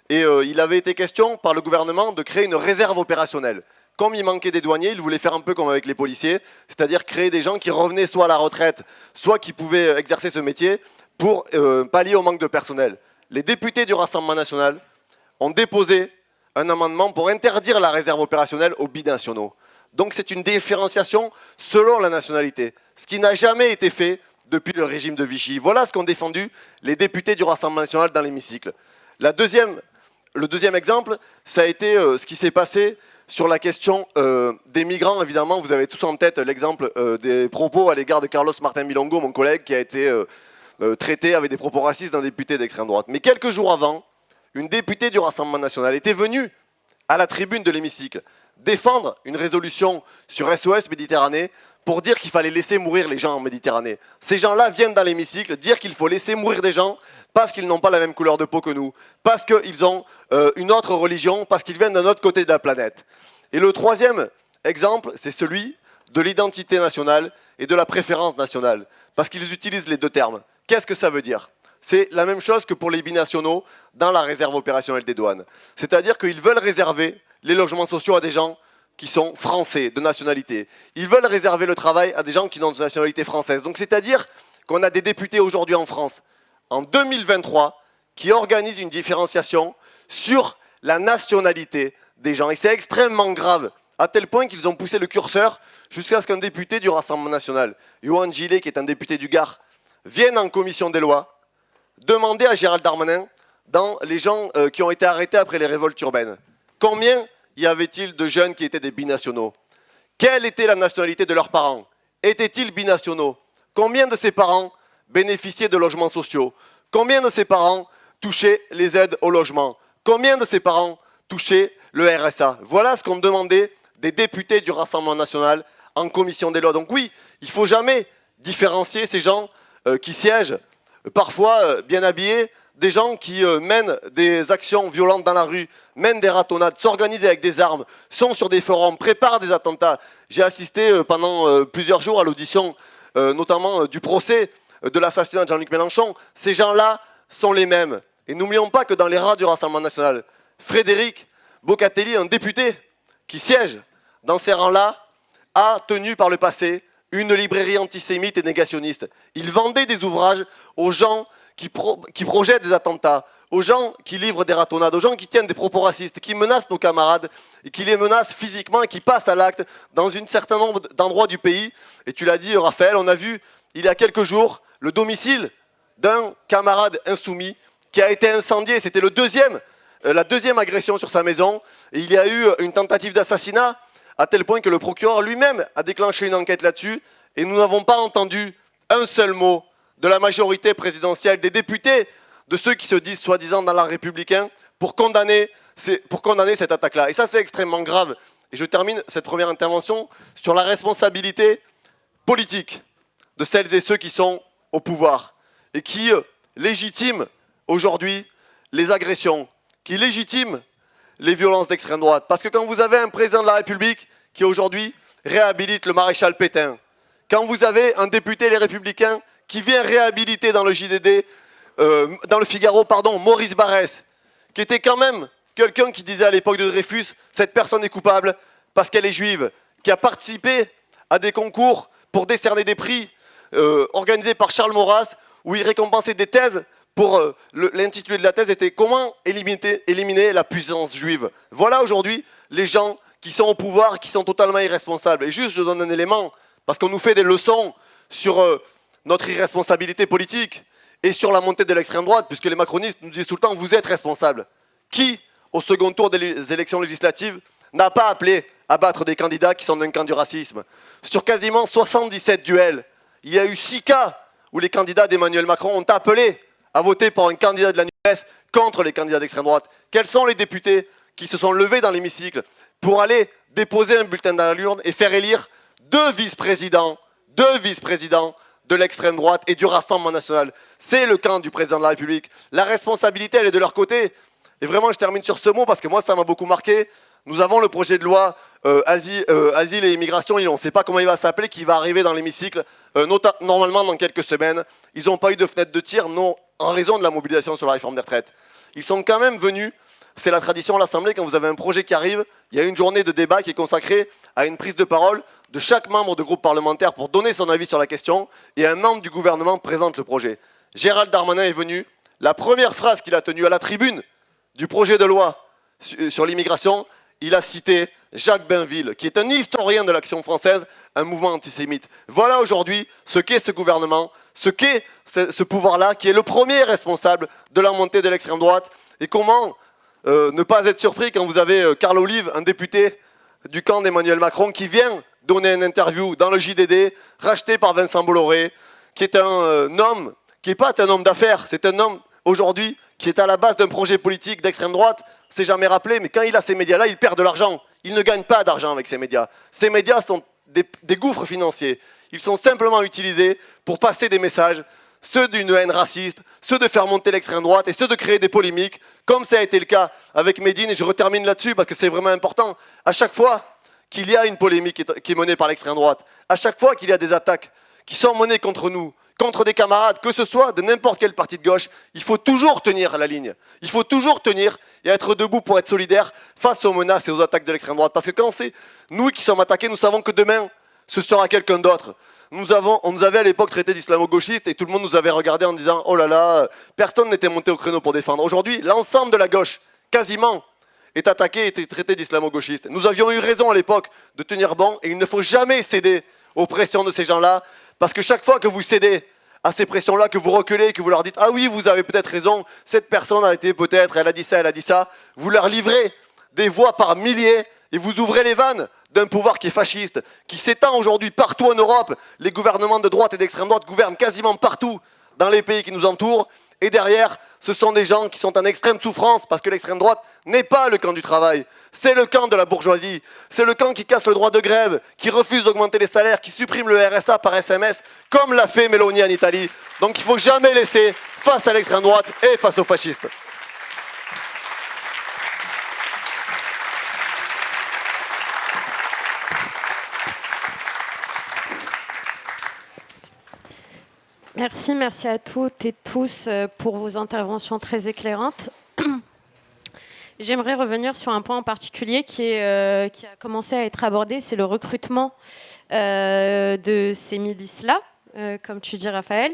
et il avait été question par le gouvernement de créer une réserve opérationnelle. Comme il manquait des douaniers, il voulait faire un peu comme avec les policiers, c'est-à-dire créer des gens qui revenaient soit à la retraite, soit qui pouvaient exercer ce métier pour pallier au manque de personnel. Les députés du Rassemblement national ont déposé un amendement pour interdire la réserve opérationnelle aux binationaux. Donc c'est une différenciation selon la nationalité, ce qui n'a jamais été fait depuis le régime de Vichy. Voilà ce qu'ont défendu les députés du Rassemblement national dans l'hémicycle. Le deuxième exemple, ça a été ce qui s'est passé sur la question des migrants. Évidemment, vous avez tous en tête l'exemple des propos à l'égard de Carlos Martin Milongo, mon collègue, qui a été traité avec des propos racistes d'un député d'extrême droite. Mais quelques jours avant, une députée du Rassemblement national était venue à la tribune de l'hémicycle défendre une résolution sur SOS Méditerranée pour dire qu'il fallait laisser mourir les gens en Méditerranée. Ces gens-là viennent dans l'hémicycle dire qu'il faut laisser mourir des gens parce qu'ils n'ont pas la même couleur de peau que nous, parce qu'ils ont une autre religion, parce qu'ils viennent d'un autre côté de la planète. Et le troisième exemple, c'est celui de l'identité nationale et de la préférence nationale, parce qu'ils utilisent les deux termes. Qu'est-ce que ça veut dire ? C'est la même chose que pour les binationaux dans la réserve opérationnelle des douanes. C'est-à-dire qu'ils veulent réserver les logements sociaux à des gens qui sont français, de nationalité. Ils veulent réserver le travail à des gens qui ont de nationalité française. Donc c'est-à-dire qu'on a des députés aujourd'hui en France, en 2023, qui organisent une différenciation sur la nationalité des gens. Et c'est extrêmement grave, à tel point qu'ils ont poussé le curseur jusqu'à ce qu'un député du Rassemblement national, Yohann Gillet, qui est un député du Gard, vienne en commission des lois demander à Gérald Darmanin, dans les gens qui ont été arrêtés après les révoltes urbaines, combien y avait-il de jeunes qui étaient des binationaux? Quelle était la nationalité de leurs parents? Étaient-ils binationaux? Combien de ces parents bénéficiaient de logements sociaux? Combien de ces parents touchaient les aides au logement? Combien de ces parents touchaient le RSA? Voilà ce qu'ont demandé des députés du Rassemblement national en commission des lois. Donc oui, il ne faut jamais différencier ces gens qui siègent, parfois bien habillés, des gens qui mènent des actions violentes dans la rue, mènent des ratonnades, s'organisent avec des armes, sont sur des forums, préparent des attentats. J'ai assisté pendant plusieurs jours à l'audition, notamment du procès de l'assassinat de Jean-Luc Mélenchon. Ces gens-là sont les mêmes. Et n'oublions pas que dans les rangs du Rassemblement national, Frédéric Bocatelli, un député qui siège dans ces rangs-là, a tenu par le passé une librairie antisémite et négationniste. Il vendait des ouvrages aux gens qui projettent des attentats, aux gens qui livrent des ratonnades, aux gens qui tiennent des propos racistes, qui menacent nos camarades, et qui les menacent physiquement et qui passent à l'acte dans un certain nombre d'endroits du pays. Et tu l'as dit, Raphaël, on a vu il y a quelques jours le domicile d'un camarade insoumis qui a été incendié. C'était la deuxième agression sur sa maison. Et il y a eu une tentative d'assassinat, à tel point que le procureur lui-même a déclenché une enquête là-dessus. Et nous n'avons pas entendu un seul mot de la majorité présidentielle, des députés, de ceux qui se disent soi-disant dans l'art républicain, pour condamner cette attaque-là. Et ça, c'est extrêmement grave. Et je termine cette première intervention sur la responsabilité politique de celles et ceux qui sont au pouvoir et qui légitiment aujourd'hui les agressions, qui légitiment les violences d'extrême droite. Parce que quand vous avez un président de la République qui aujourd'hui réhabilite le maréchal Pétain, quand vous avez un député Les Républicains qui vient réhabiliter dans le JDD, dans le Figaro, pardon, Maurice Barrès, qui était quand même quelqu'un qui disait à l'époque de Dreyfus, cette personne est coupable parce qu'elle est juive, qui a participé à des concours pour décerner des prix organisés par Charles Maurras, où il récompensait des thèses. Pour l'intitulé de la thèse était « Comment éliminer la puissance juive ?» Voilà aujourd'hui les gens qui sont au pouvoir, qui sont totalement irresponsables. Et juste, je donne un élément, parce qu'on nous fait des leçons sur notre irresponsabilité politique et sur la montée de l'extrême droite, puisque les macronistes nous disent tout le temps « Vous êtes responsables ». Qui, au second tour des élections législatives, n'a pas appelé à battre des candidats qui sont d'un camp du racisme? Sur quasiment 77 duels, il y a eu 6 cas où les candidats d'Emmanuel Macron ont appelé à voter pour un candidat de la NUPES contre les candidats d'extrême droite. Quels sont les députés qui se sont levés dans l'hémicycle pour aller déposer un bulletin dans l'urne et faire élire deux vice-présidents de l'extrême droite et du Rassemblement national? C'est le camp du président de la République. La responsabilité, elle est de leur côté. Et vraiment, je termine sur ce mot parce que moi, ça m'a beaucoup marqué. Nous avons le projet de loi asile et immigration, on ne sait pas comment il va s'appeler, qui va arriver dans l'hémicycle, normalement dans quelques semaines. Ils n'ont pas eu de fenêtre de tir, non, en raison de la mobilisation sur la réforme des retraites. Ils sont quand même venus, c'est la tradition à l'Assemblée, quand vous avez un projet qui arrive, il y a une journée de débat qui est consacrée à une prise de parole de chaque membre de groupe parlementaire pour donner son avis sur la question, et un membre du gouvernement présente le projet. Gérald Darmanin est venu, la première phrase qu'il a tenue à la tribune du projet de loi sur l'immigration, il a cité Jacques Bainville, qui est un historien de l'action française, un mouvement antisémite. Voilà aujourd'hui ce qu'est ce gouvernement, ce qu'est ce pouvoir-là, qui est le premier responsable de la montée de l'extrême droite. Et comment ne pas être surpris quand vous avez Carl Olive, un député du camp d'Emmanuel Macron, qui vient donner une interview dans le JDD, racheté par Vincent Bolloré, qui est un homme, qui n'est pas un homme d'affaires, c'est un homme aujourd'hui qui est à la base d'un projet politique d'extrême droite. C'est jamais rappelé, mais quand il a ces médias-là, il perd de l'argent. Il ne gagne pas d'argent avec ces médias. Ces médias sont des gouffres financiers. Ils sont simplement utilisés pour passer des messages, ceux d'une haine raciste, ceux de faire monter l'extrême droite et ceux de créer des polémiques, comme ça a été le cas avec Médine. Et je termine là-dessus parce que c'est vraiment important. À chaque fois qu'il y a une polémique qui est menée par l'extrême droite, à chaque fois qu'il y a des attaques qui sont menées contre nous, contre des camarades, que ce soit de n'importe quel parti de gauche, il faut toujours tenir la ligne. Il faut toujours tenir et être debout pour être solidaire face aux menaces et aux attaques de l'extrême droite. Parce que quand c'est nous qui sommes attaqués, nous savons que demain, ce sera quelqu'un d'autre. On nous avait à l'époque traité d'islamo-gauchistes et tout le monde nous avait regardé en disant « Oh là là, personne n'était monté au créneau pour défendre ». Aujourd'hui, l'ensemble de la gauche, quasiment, est attaqué et est traité d'islamo-gauchiste. Nous avions eu raison à l'époque de tenir bon et il ne faut jamais céder aux pressions de ces gens-là. Parce que chaque fois que vous cédez à ces pressions-là, que vous reculez, que vous leur dites « Ah oui, vous avez peut-être raison, cette personne a été peut-être, elle a dit ça », vous leur livrez des voix par milliers et vous ouvrez les vannes d'un pouvoir qui est fasciste, qui s'étend aujourd'hui partout en Europe. Les gouvernements de droite et d'extrême droite gouvernent quasiment partout dans les pays qui nous entourent. Et derrière, ce sont des gens qui sont en extrême souffrance parce que l'extrême droite n'est pas le camp du travail. C'est le camp de la bourgeoisie. C'est le camp qui casse le droit de grève, qui refuse d'augmenter les salaires, qui supprime le RSA par SMS, comme l'a fait Meloni en Italie. Donc il ne faut jamais laisser face à l'extrême droite et face aux fascistes. Merci à toutes et tous pour vos interventions très éclairantes. J'aimerais revenir sur un point en particulier qui a commencé à être abordé, c'est le recrutement de ces milices-là, comme tu dis Raphaël.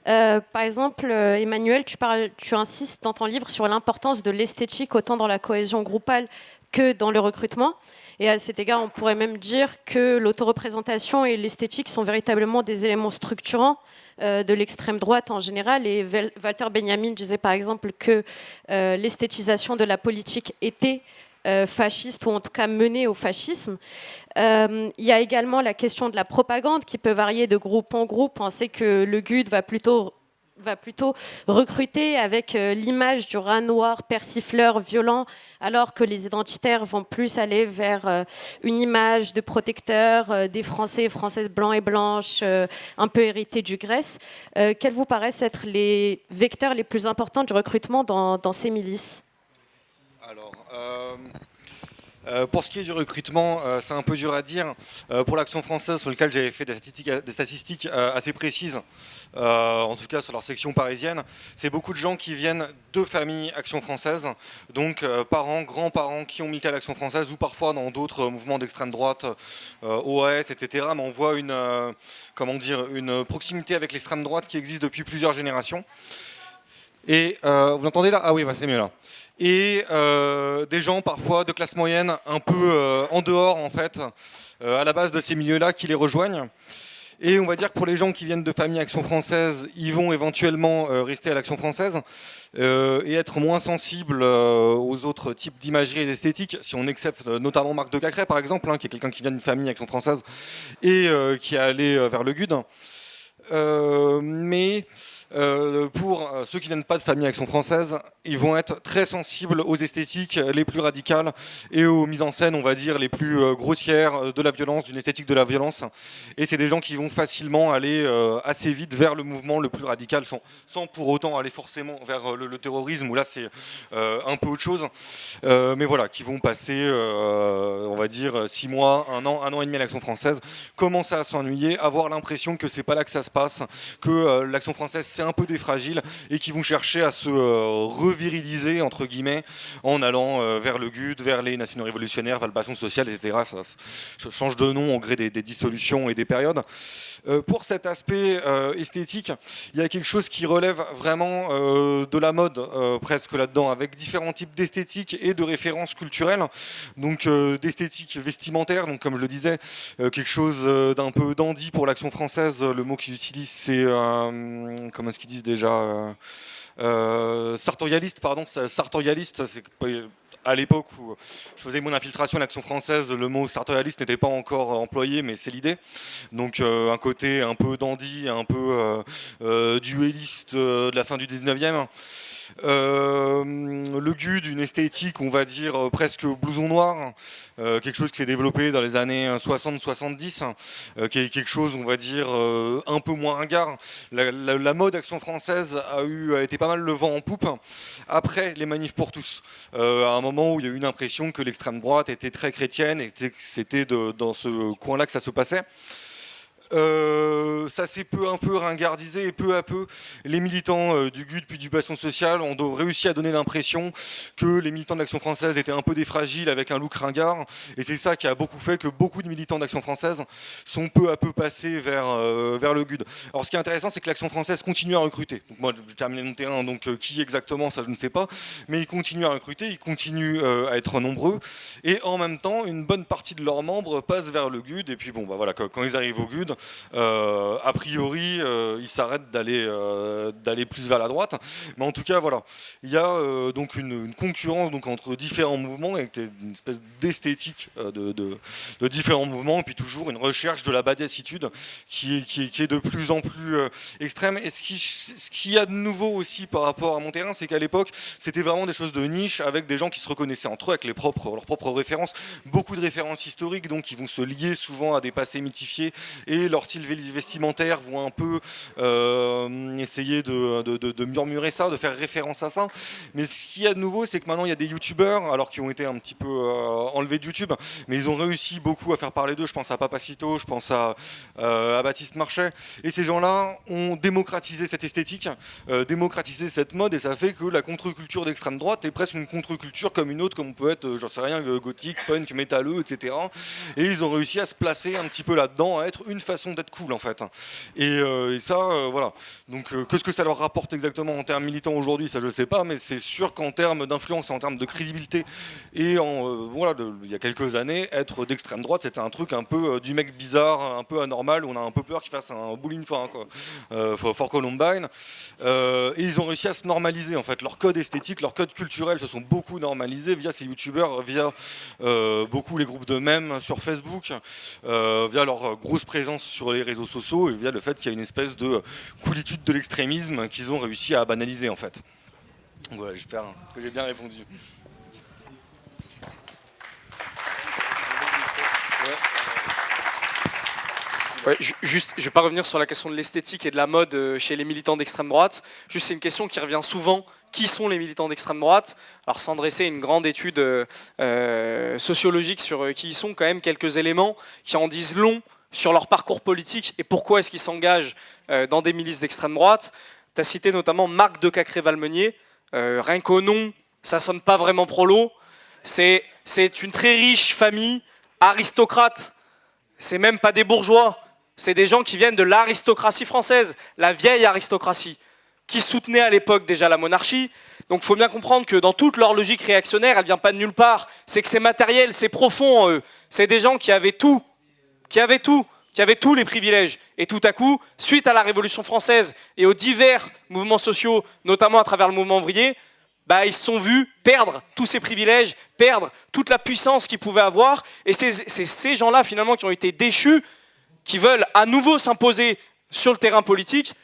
Par exemple, Emmanuel, tu insistes dans ton livre sur l'importance de l'esthétique autant dans la cohésion groupale que dans le recrutement. Et à cet égard, on pourrait même dire que l'autoreprésentation et l'esthétique sont véritablement des éléments structurants de l'extrême droite en général. Et Walter Benjamin disait par exemple que l'esthétisation de la politique était fasciste ou en tout cas menée au fascisme. Il y a également la question de la propagande qui peut varier de groupe en groupe. On sait que le GUD va plutôt recruter avec l'image du rat noir persifleur violent, alors que les identitaires vont plus aller vers une image de protecteur des Français et Françaises blancs et blanches, un peu hérités du Grèce. Quels vous paraissent être les vecteurs les plus importants du recrutement dans ces milices ? Alors, Pour ce qui est du recrutement, c'est un peu dur à dire. Pour l'Action française, sur lequel j'avais fait des statistiques assez précises, en tout cas sur leur section parisienne, c'est beaucoup de gens qui viennent de familles Action française, donc parents, grands-parents qui ont milité à l'Action française ou parfois dans d'autres mouvements d'extrême droite, OAS, etc. Mais on voit une proximité avec l'extrême droite qui existe depuis plusieurs générations. Et vous l'entendez là? Ah oui, bah, c'est mieux là. Et des gens parfois de classe moyenne un peu en dehors en fait, à la base de ces milieux-là qui les rejoignent. Et on va dire que pour les gens qui viennent de familles Action française, ils vont éventuellement rester à l'Action française et être moins sensibles aux autres types d'imagerie et d'esthétique, si on accepte notamment Marc de Cacré par exemple, qui est quelqu'un qui vient d'une famille Action française et qui est allé vers le GUD. Mais pour ceux qui viennent pas de famille Action française, ils vont être très sensibles aux esthétiques les plus radicales et aux mises en scène, on va dire, les plus grossières de la violence, d'une esthétique de la violence. Et c'est des gens qui vont facilement aller assez vite vers le mouvement le plus radical, sans pour autant aller forcément vers le terrorisme, où là c'est un peu autre chose. Mais voilà, qui vont passer, on va dire, 6 mois, 1 an et demi à l'Action française, commencer à s'ennuyer, avoir l'impression que c'est pas là que ça se passe, que l'Action française c'est un peu des fragiles et qui vont chercher à se reviriliser entre guillemets en allant vers le GUD, vers les nationaux révolutionnaires, vers le Bastion social, etc. Ça change de nom au gré des dissolutions et des périodes. Pour cet aspect esthétique, il y a quelque chose qui relève vraiment de la mode presque là-dedans, avec différents types d'esthétique et de références culturelles, donc d'esthétique vestimentaire, donc comme je le disais, quelque chose d'un peu dandy pour l'Action française. Le mot qu'ils utilisent c'est comment est-ce qu'ils disent déjà sartorialiste, pardon, sartorialiste, c'est à l'époque où je faisais mon infiltration à l'Action française, le mot sartorialiste n'était pas encore employé, mais c'est l'idée. Donc un côté un peu dandy, un peu duelliste de la fin du 19e. Le GUD, une esthétique, on va dire, presque blouson noir, quelque chose qui s'est développé dans les années 60-70, qui est quelque chose, on va dire, un peu moins ringard. La mode Action française a été pas mal le vent en poupe après les manifs pour tous, à un moment où il y a eu une impression que l'extrême droite était très chrétienne et que c'était dans ce coin-là que ça se passait. Ça s'est un peu ringardisé et peu à peu les militants du GUD puis du Bastion social ont réussi à donner l'impression que les militants de l'Action française étaient un peu des fragiles avec un look ringard, et c'est ça qui a beaucoup fait que beaucoup de militants d'Action française sont peu à peu passés vers le GUD. Alors ce qui est intéressant, c'est que l'Action française continue à recruter. Donc moi j'ai terminé mon terrain, donc qui exactement ça je ne sais pas, mais ils continuent à recruter, ils continuent à être nombreux, et en même temps une bonne partie de leurs membres passent vers le GUD, et puis bon bah voilà, quand ils arrivent au GUD, a priori, ils s'arrêtent d'aller plus vers la droite. Mais en tout cas, voilà, il y a donc une concurrence donc, entre différents mouvements, avec une espèce d'esthétique de différents mouvements, et puis toujours une recherche de la badassitude qui est de plus en plus extrême. Et ce qu'il y a de nouveau aussi par rapport à mon terrain, c'est qu'à l'époque, c'était vraiment des choses de niche, avec des gens qui se reconnaissaient entre eux, avec leurs propres références, beaucoup de références historiques, donc qui vont se lier souvent à des passés mythifiés, et leur style vestimentaire vont un peu essayer de murmurer ça, de faire référence à ça. Mais ce qu'il y a de nouveau, c'est que maintenant il y a des youtubeurs, alors qui ont été un petit peu enlevés de YouTube, mais ils ont réussi beaucoup à faire parler d'eux. Je pense à Papacito, je pense à Baptiste Marchais. Et ces gens-là ont démocratisé cette esthétique, démocratisé cette mode, et ça fait que la contre-culture d'extrême droite est presque une contre-culture comme une autre, comme on peut être, j'en sais rien, gothique, punk, métalleux, etc. Et ils ont réussi à se placer un petit peu là-dedans, à être une façon d'être cool en fait. Et ça, voilà. Donc qu'est-ce que ça leur rapporte exactement en termes militants aujourd'hui, ça je sais pas, mais c'est sûr qu'en termes d'influence, en termes de crédibilité, et voilà, il y a quelques années, être d'extrême droite, c'était un truc un peu du mec bizarre, un peu anormal, où on a un peu peur qu'il fasse un bullying for Columbine. Et ils ont réussi à se normaliser en fait. Leur code esthétique, leur code culturel se sont beaucoup normalisés via ces youtubeurs, via beaucoup les groupes de mèmes sur Facebook, via leur grosse présence sur les réseaux sociaux, et via le fait qu'il y a une espèce de coolitude de l'extrémisme qu'ils ont réussi à banaliser en fait. Donc voilà, j'espère que j'ai bien répondu. Ouais, juste, je ne vais pas revenir sur la question de l'esthétique et de la mode chez les militants d'extrême droite. Juste, c'est une question qui revient souvent qui sont les militants d'extrême droite. Alors sans dresser une grande étude sociologique sur qui ils sont, quand même quelques éléments qui en disent long sur leur parcours politique et pourquoi est-ce qu'ils s'engagent dans des milices d'extrême droite. Tu as cité notamment Marc de Cacré-Valmeunier. Rien qu'au nom, ça sonne pas vraiment prolo. C'est une très riche famille aristocrate. C'est même pas des bourgeois. C'est des gens qui viennent de l'aristocratie française, la vieille aristocratie, qui soutenait à l'époque déjà la monarchie. Donc il faut bien comprendre que dans toute leur logique réactionnaire, elle ne vient pas de nulle part. C'est que c'est matériel, c'est profond en eux. C'est des gens qui avaient tout, qui avaient tous les privilèges. Et tout à coup, suite à la Révolution française et aux divers mouvements sociaux, notamment à travers le mouvement ouvrier, ils se sont vus perdre tous ces privilèges, perdre toute la puissance qu'ils pouvaient avoir. Et c'est ces gens-là, finalement, qui ont été déchus, qui veulent à nouveau s'imposer sur le terrain politique,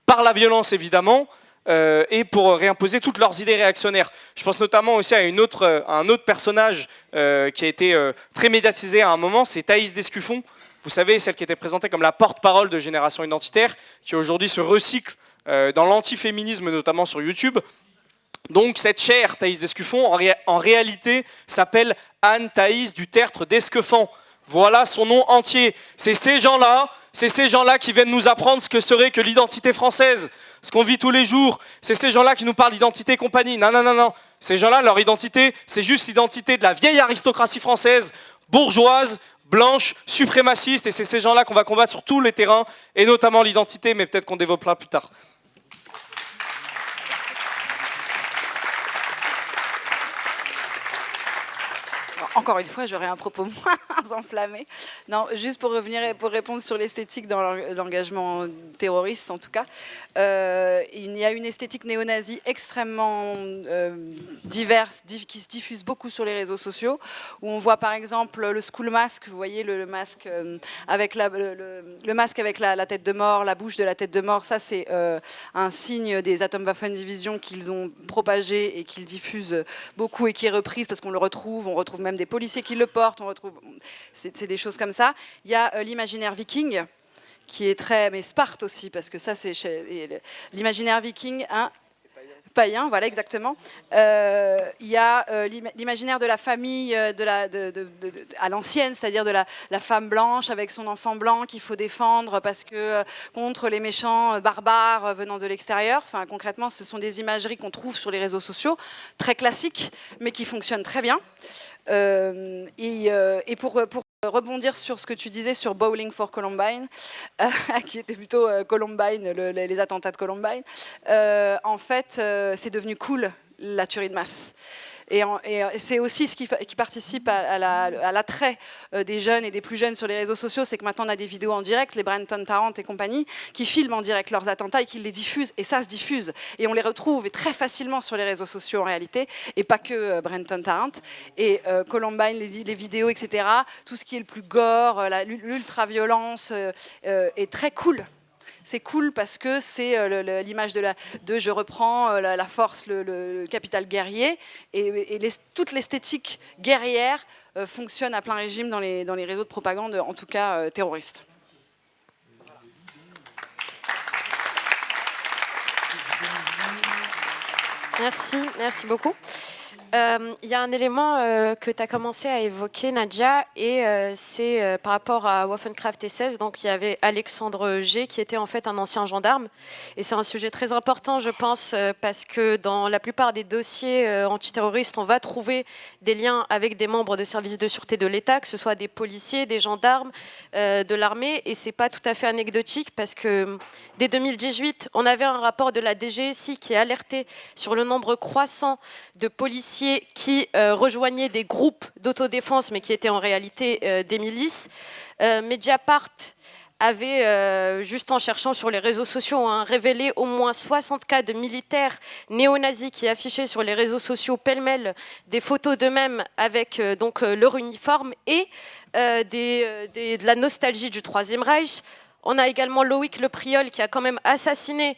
par la violence évidemment, et pour réimposer toutes leurs idées réactionnaires. Je pense notamment aussi à un autre personnage qui a été très médiatisé à un moment, c'est Thaïs Descuffon. Vous savez, celle qui était présentée comme la porte-parole de Génération Identitaire, qui aujourd'hui se recycle dans l'antiféminisme, notamment sur YouTube. Donc cette chère Thaïs Descuffon, en réalité, s'appelle Anne-Thaïs du Tertre d'Esquefan. Voilà son nom entier. C'est ces gens-là qui viennent nous apprendre ce que serait que l'identité française, ce qu'on vit tous les jours. C'est ces gens-là qui nous parlent d'identité et compagnie. Non. Ces gens-là, leur identité, c'est juste l'identité de la vieille aristocratie française, bourgeoise, blanche, suprémaciste. Et c'est ces gens-là qu'on va combattre sur tous les terrains, et notamment l'identité, mais peut-être qu'on développera plus tard. Encore une fois, j'aurais un propos moins enflammé. Non, juste pour revenir, pour répondre sur l'esthétique dans l'engagement terroriste, en tout cas, il y a une esthétique néo-nazie extrêmement diverse, qui se diffuse beaucoup sur les réseaux sociaux, où on voit par exemple le school mask, vous voyez le masque avec le masque avec la tête de mort, la bouche de la tête de mort. Ça, c'est un signe des Atomwaffendivision qu'ils ont propagé et qu'ils diffusent beaucoup et qui est reprise parce qu'on le retrouve, on retrouve même des policiers qui le portent, on retrouve, c'est des choses comme ça. Il y a l'imaginaire viking qui est très, mais Sparte aussi, parce que ça c'est l'imaginaire viking, hein, païen, voilà exactement. Il y a l'imaginaire de la famille à l'ancienne, c'est-à-dire de la femme blanche avec son enfant blanc qu'il faut défendre parce que contre les méchants barbares venant de l'extérieur. Enfin, concrètement, ce sont des imageries qu'on trouve sur les réseaux sociaux, très classiques, mais qui fonctionnent très bien. Et pour rebondir sur ce que tu disais sur Bowling for Columbine, qui était plutôt Columbine, les attentats de Columbine, en fait, c'est devenu cool, la tuerie de masse. Et c'est aussi ce qui participe à l'attrait des jeunes et des plus jeunes sur les réseaux sociaux, c'est que maintenant on a des vidéos en direct, les Brenton Tarrant et compagnie, qui filment en direct leurs attentats et qui les diffusent, et ça se diffuse. Et on les retrouve très facilement sur les réseaux sociaux en réalité, et pas que Brenton Tarrant. Et Columbine, les vidéos, etc., tout ce qui est le plus gore, l'ultra-violence, est très cool. C'est cool parce que c'est l'image de je reprends la force, le capital guerrier, et toute l'esthétique guerrière fonctionne à plein régime dans les réseaux de propagande, en tout cas terroristes. Merci beaucoup. Il y a un élément que tu as commencé à évoquer, Nadia, et c'est par rapport à Waffencraft SS. Donc, il y avait Alexandre G, qui était en fait un ancien gendarme. Et c'est un sujet très important, je pense, parce que dans la plupart des dossiers antiterroristes, on va trouver des liens avec des membres de services de sûreté de l'État, que ce soit des policiers, des gendarmes, de l'armée. Et c'est pas tout à fait anecdotique, parce que dès 2018, on avait un rapport de la DGSI qui alertait sur le nombre croissant de policiers qui rejoignaient des groupes d'autodéfense, mais qui étaient en réalité des milices. Mediapart avait, juste en cherchant sur les réseaux sociaux, révélé au moins 60 cas de militaires néo-nazis qui affichaient sur les réseaux sociaux pêle-mêle des photos d'eux-mêmes avec donc leur uniforme et de la nostalgie du Troisième Reich. On a également Loïc Le Priol qui a quand même assassiné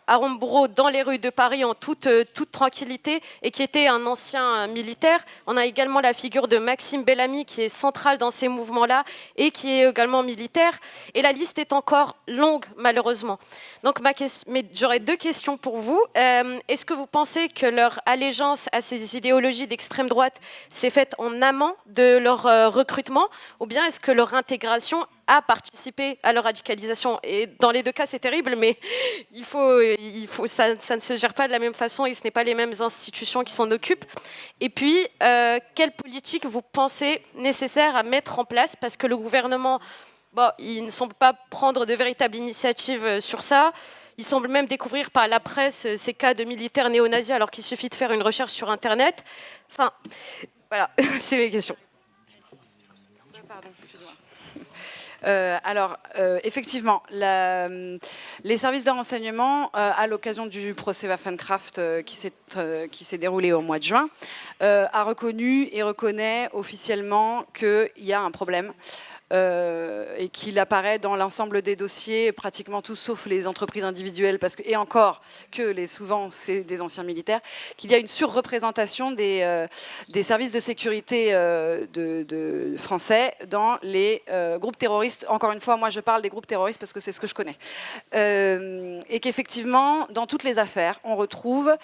Aramburu dans les rues de Paris en toute tranquillité et qui était un ancien militaire. On a également la figure de Maxime Bellamy qui est central dans ces mouvements-là et qui est également militaire. Et la liste est encore longue, malheureusement. Donc mais j'aurais 2 questions pour vous. Est-ce que vous pensez que leur allégeance à ces idéologies d'extrême droite s'est faite en amont de leur recrutement, ou bien est-ce que leur intégration a participé à leur radicalisation? Et dans les 2 cas, c'est terrible, mais ça ne se gère pas de la même façon et ce n'est pas les mêmes institutions qui s'en occupent. Et puis, quelle politique vous pensez nécessaire à mettre en place? Parce que le gouvernement, il ne semble pas prendre de véritables initiatives sur ça. Il semble même découvrir par la presse ces cas de militaires néo-nazis alors qu'il suffit de faire une recherche sur Internet. Enfin, voilà, c'est mes questions. Pardon, excusez-moi. Effectivement, les services de renseignement, à l'occasion du procès Waffenkraft qui s'est déroulé au mois de juin, a reconnu et reconnaît officiellement qu'il y a un problème. Et qu'il apparaît dans l'ensemble des dossiers, pratiquement tous sauf les entreprises individuelles, parce que, et encore que souvent c'est des anciens militaires, qu'il y a une surreprésentation des services de sécurité de français dans les groupes terroristes. Encore une fois, moi je parle des groupes terroristes parce que c'est ce que je connais. Et qu'effectivement, dans toutes les affaires, on retrouve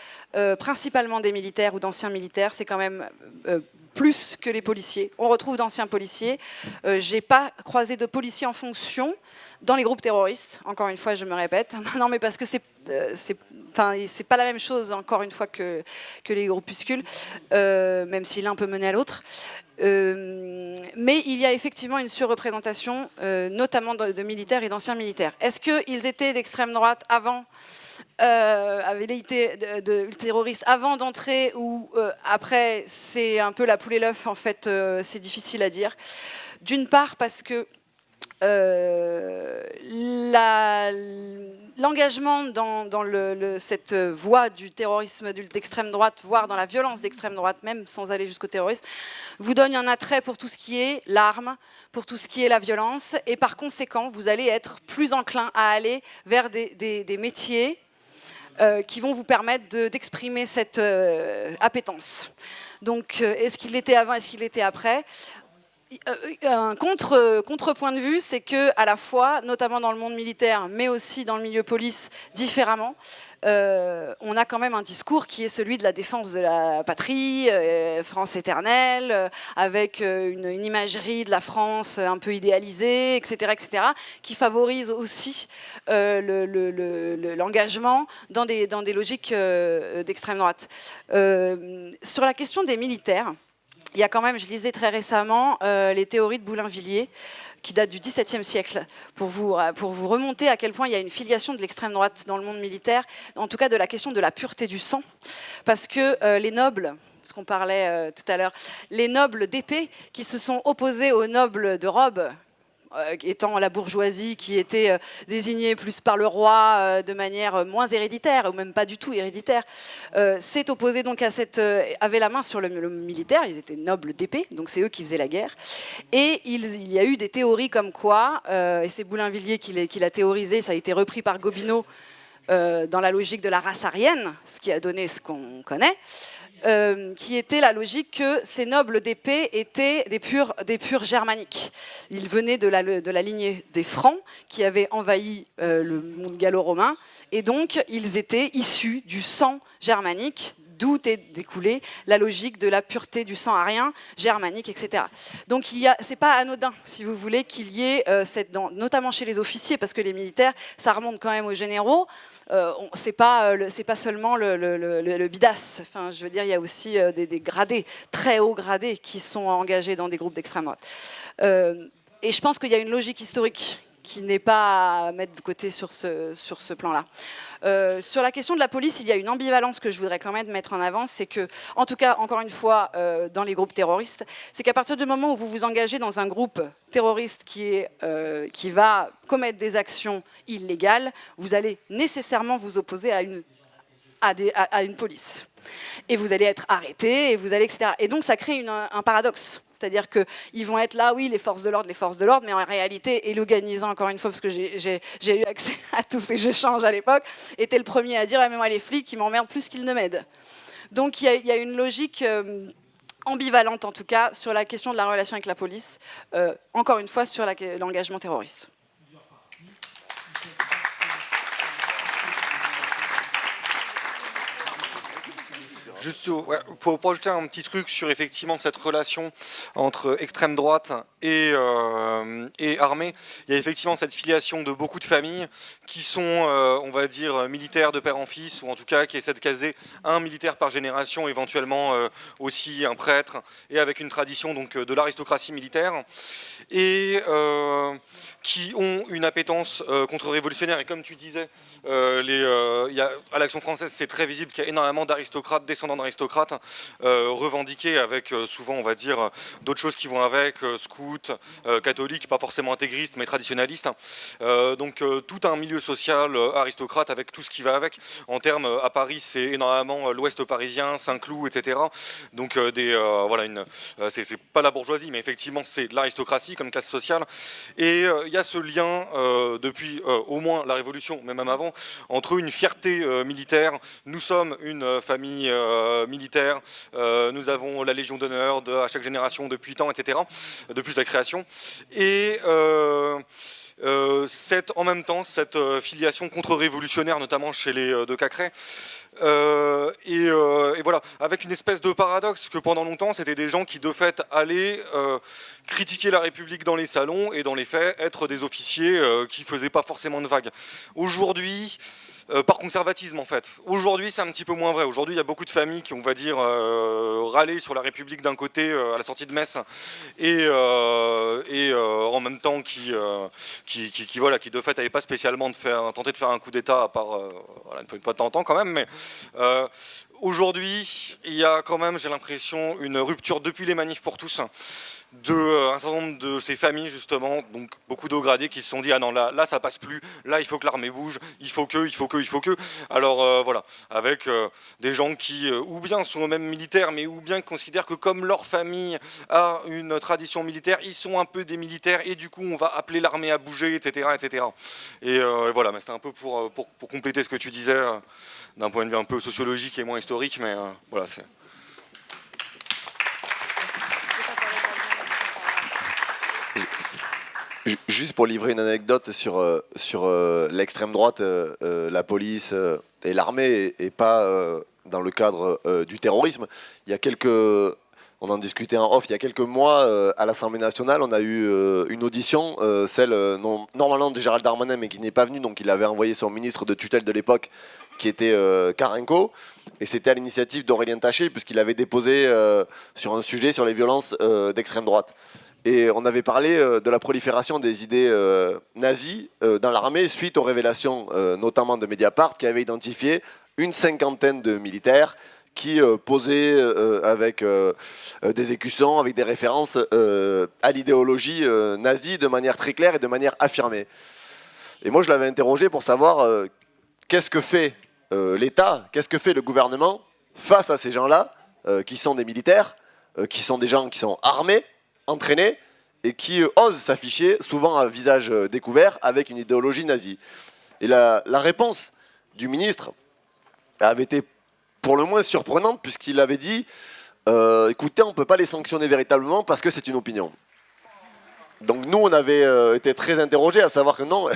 principalement des militaires ou d'anciens militaires, c'est quand même plus que les policiers. On retrouve d'anciens policiers. J'ai pas croisé de policiers en fonction dans les groupes terroristes. Encore une fois, je me répète. Non, mais parce que c'est pas la même chose, encore une fois, que les groupuscules, même si l'un peut mener à l'autre. Mais il y a effectivement une surreprésentation, notamment de militaires et d'anciens militaires. Est-ce qu'ils étaient d'extrême droite avant, avaient été de terroristes avant d'entrer ou après? C'est un peu la poule et l'œuf, en fait, c'est difficile à dire. D'une part parce que l'engagement dans cette voie du terrorisme d'extrême droite, voire dans la violence d'extrême droite, même sans aller jusqu'au terrorisme, vous donne un attrait pour tout ce qui est l'arme, pour tout ce qui est la violence, et par conséquent, vous allez être plus enclin à aller vers des métiers qui vont vous permettre d'exprimer cette appétence. Donc, est-ce qu'il l'était avant, est-ce qu'il l'était après? Un contrepoint de vue, c'est que à la fois, notamment dans le monde militaire, mais aussi dans le milieu police, différemment, on a quand même un discours qui est celui de la défense de la patrie, France éternelle, avec une imagerie de la France un peu idéalisée, etc., qui favorise aussi l'engagement dans des logiques d'extrême droite. Sur la question des militaires, il y a quand même, je lisais très récemment, les théories de Boulainvilliers, qui datent du XVIIe siècle, pour vous remonter à quel point il y a une filiation de l'extrême droite dans le monde militaire, en tout cas de la question de la pureté du sang, parce que les nobles, ce qu'on parlait tout à l'heure, les nobles d'épée qui se sont opposés aux nobles de robe, étant la bourgeoisie qui était désignée plus par le roi de manière moins héréditaire, ou même pas du tout héréditaire, s'est opposé donc à avait la main sur le militaire, ils étaient nobles d'épée, donc c'est eux qui faisaient la guerre. Et il y a eu des théories comme quoi, et c'est Boulainvilliers qui l'a théorisé, ça a été repris par Gobineau dans la logique de la race aryenne, ce qui a donné ce qu'on connaît, qui était la logique que ces nobles d'épée étaient des purs germaniques. Ils venaient de la lignée des Francs qui avaient envahi le monde gallo-romain, et donc ils étaient issus du sang germanique, d'où est découlée la logique de la pureté du sang arien, germanique, etc. Donc c'est pas anodin, si vous voulez, qu'il y ait, notamment chez les officiers, parce que les militaires, ça remonte quand même aux généraux, c'est pas seulement le bidas. Enfin, je veux dire, il y a aussi des gradés, très hauts gradés, qui sont engagés dans des groupes d'extrême droite. Et je pense qu'il y a une logique historique qui n'est pas à mettre de côté sur ce plan-là. Sur la question de la police, il y a une ambivalence que je voudrais quand même mettre en avant, c'est que, en tout cas, encore une fois, dans les groupes terroristes, c'est qu'à partir du moment où vous vous engagez dans un groupe terroriste qui va commettre des actions illégales, vous allez nécessairement vous opposer à une police. Et vous allez être arrêté, et etc. Et donc ça crée un paradoxe. C'est-à-dire qu'ils vont être là, oui, les forces de l'ordre, mais en réalité, Elou Gagniza, encore une fois, parce que j'ai eu accès à tous ces échanges à l'époque, était le premier à dire, mais moi, les flics, ils m'emmerdent plus qu'ils ne m'aident. Donc, il y a une logique ambivalente, en tout cas, sur la question de la relation avec la police, encore une fois, sur l'engagement terroriste. Juste pour ajouter un petit truc sur effectivement cette relation entre extrême droite et armée, il y a effectivement cette filiation de beaucoup de familles qui sont, on va dire, militaires de père en fils, ou en tout cas qui essaient de caser un militaire par génération, éventuellement aussi un prêtre, et avec une tradition donc de l'aristocratie militaire, et qui ont une appétence contre-révolutionnaire. Et comme tu disais, à l'Action française, c'est très visible qu'il y a énormément d'aristocrates, descendants d'aristocrates, revendiqués avec souvent, on va dire, d'autres choses qui vont avec, scouts, catholiques, pas forcément intégristes, mais traditionnalistes. Donc tout un milieu social aristocrate avec tout ce qui va avec. En termes, à Paris, c'est énormément l'Ouest parisien, Saint-Cloud, etc. Donc voilà, c'est pas la bourgeoisie, mais effectivement, c'est l'aristocratie comme classe sociale. Et il y a ce lien depuis au moins la Révolution, mais même avant, entre une fierté militaire. Nous sommes une famille militaire, nous avons la Légion d'honneur à chaque génération depuis tant, etc., depuis sa création. Et en même temps, cette filiation contre-révolutionnaire, notamment chez les De Cacrès, et voilà, avec une espèce de paradoxe que pendant longtemps, c'était des gens qui de fait allaient critiquer la République dans les salons et dans les faits être des officiers qui faisaient pas forcément de vagues. Aujourd'hui, par conservatisme en fait. Aujourd'hui c'est un petit peu moins vrai. Aujourd'hui il y a beaucoup de familles qui on va dire râlent sur la République d'un côté à la sortie de messe et en même temps qui de fait n'avaient pas spécialement tenté de faire un coup d'État à part voilà, une fois de temps en temps quand même. Mais aujourd'hui il y a quand même, j'ai l'impression, une rupture depuis les manifs pour tous. Un certain nombre de ces familles justement, donc beaucoup d'hauts gradés qui se sont dit ah non là ça passe plus, là il faut que l'armée bouge, il faut que. Alors voilà, avec des gens qui ou bien sont eux-mêmes militaires, mais ou bien considèrent que comme leur famille a une tradition militaire, ils sont un peu des militaires et du coup on va appeler l'armée à bouger, etc. Et voilà, mais c'était un peu pour compléter ce que tu disais d'un point de vue un peu sociologique et moins historique, mais voilà c'est. Juste pour livrer une anecdote sur l'extrême droite, la police et l'armée, et pas dans le cadre du terrorisme. On en discutait en off, il y a quelques mois, à l'Assemblée nationale, on a eu une audition, normalement de Gérald Darmanin, mais qui n'est pas venu, donc il avait envoyé son ministre de tutelle de l'époque, qui était Carenco, et c'était à l'initiative d'Aurélien Taché, puisqu'il avait déposé sur un sujet sur les violences d'extrême droite. Et on avait parlé de la prolifération des idées nazies dans l'armée suite aux révélations notamment de Mediapart qui avait identifié une cinquantaine de militaires qui posaient avec des écussons, avec des références à l'idéologie nazie de manière très claire et de manière affirmée. Et moi je l'avais interrogé pour savoir qu'est-ce que fait l'État, qu'est-ce que fait le gouvernement face à ces gens-là qui sont des militaires, qui sont des gens qui sont armés, entraînés et qui osent s'afficher souvent à visage découvert avec une idéologie nazie. Et la réponse du ministre avait été pour le moins surprenante puisqu'il avait dit écoutez, on ne peut pas les sanctionner véritablement parce que c'est une opinion. Donc nous on avait été très interrogés à savoir que non,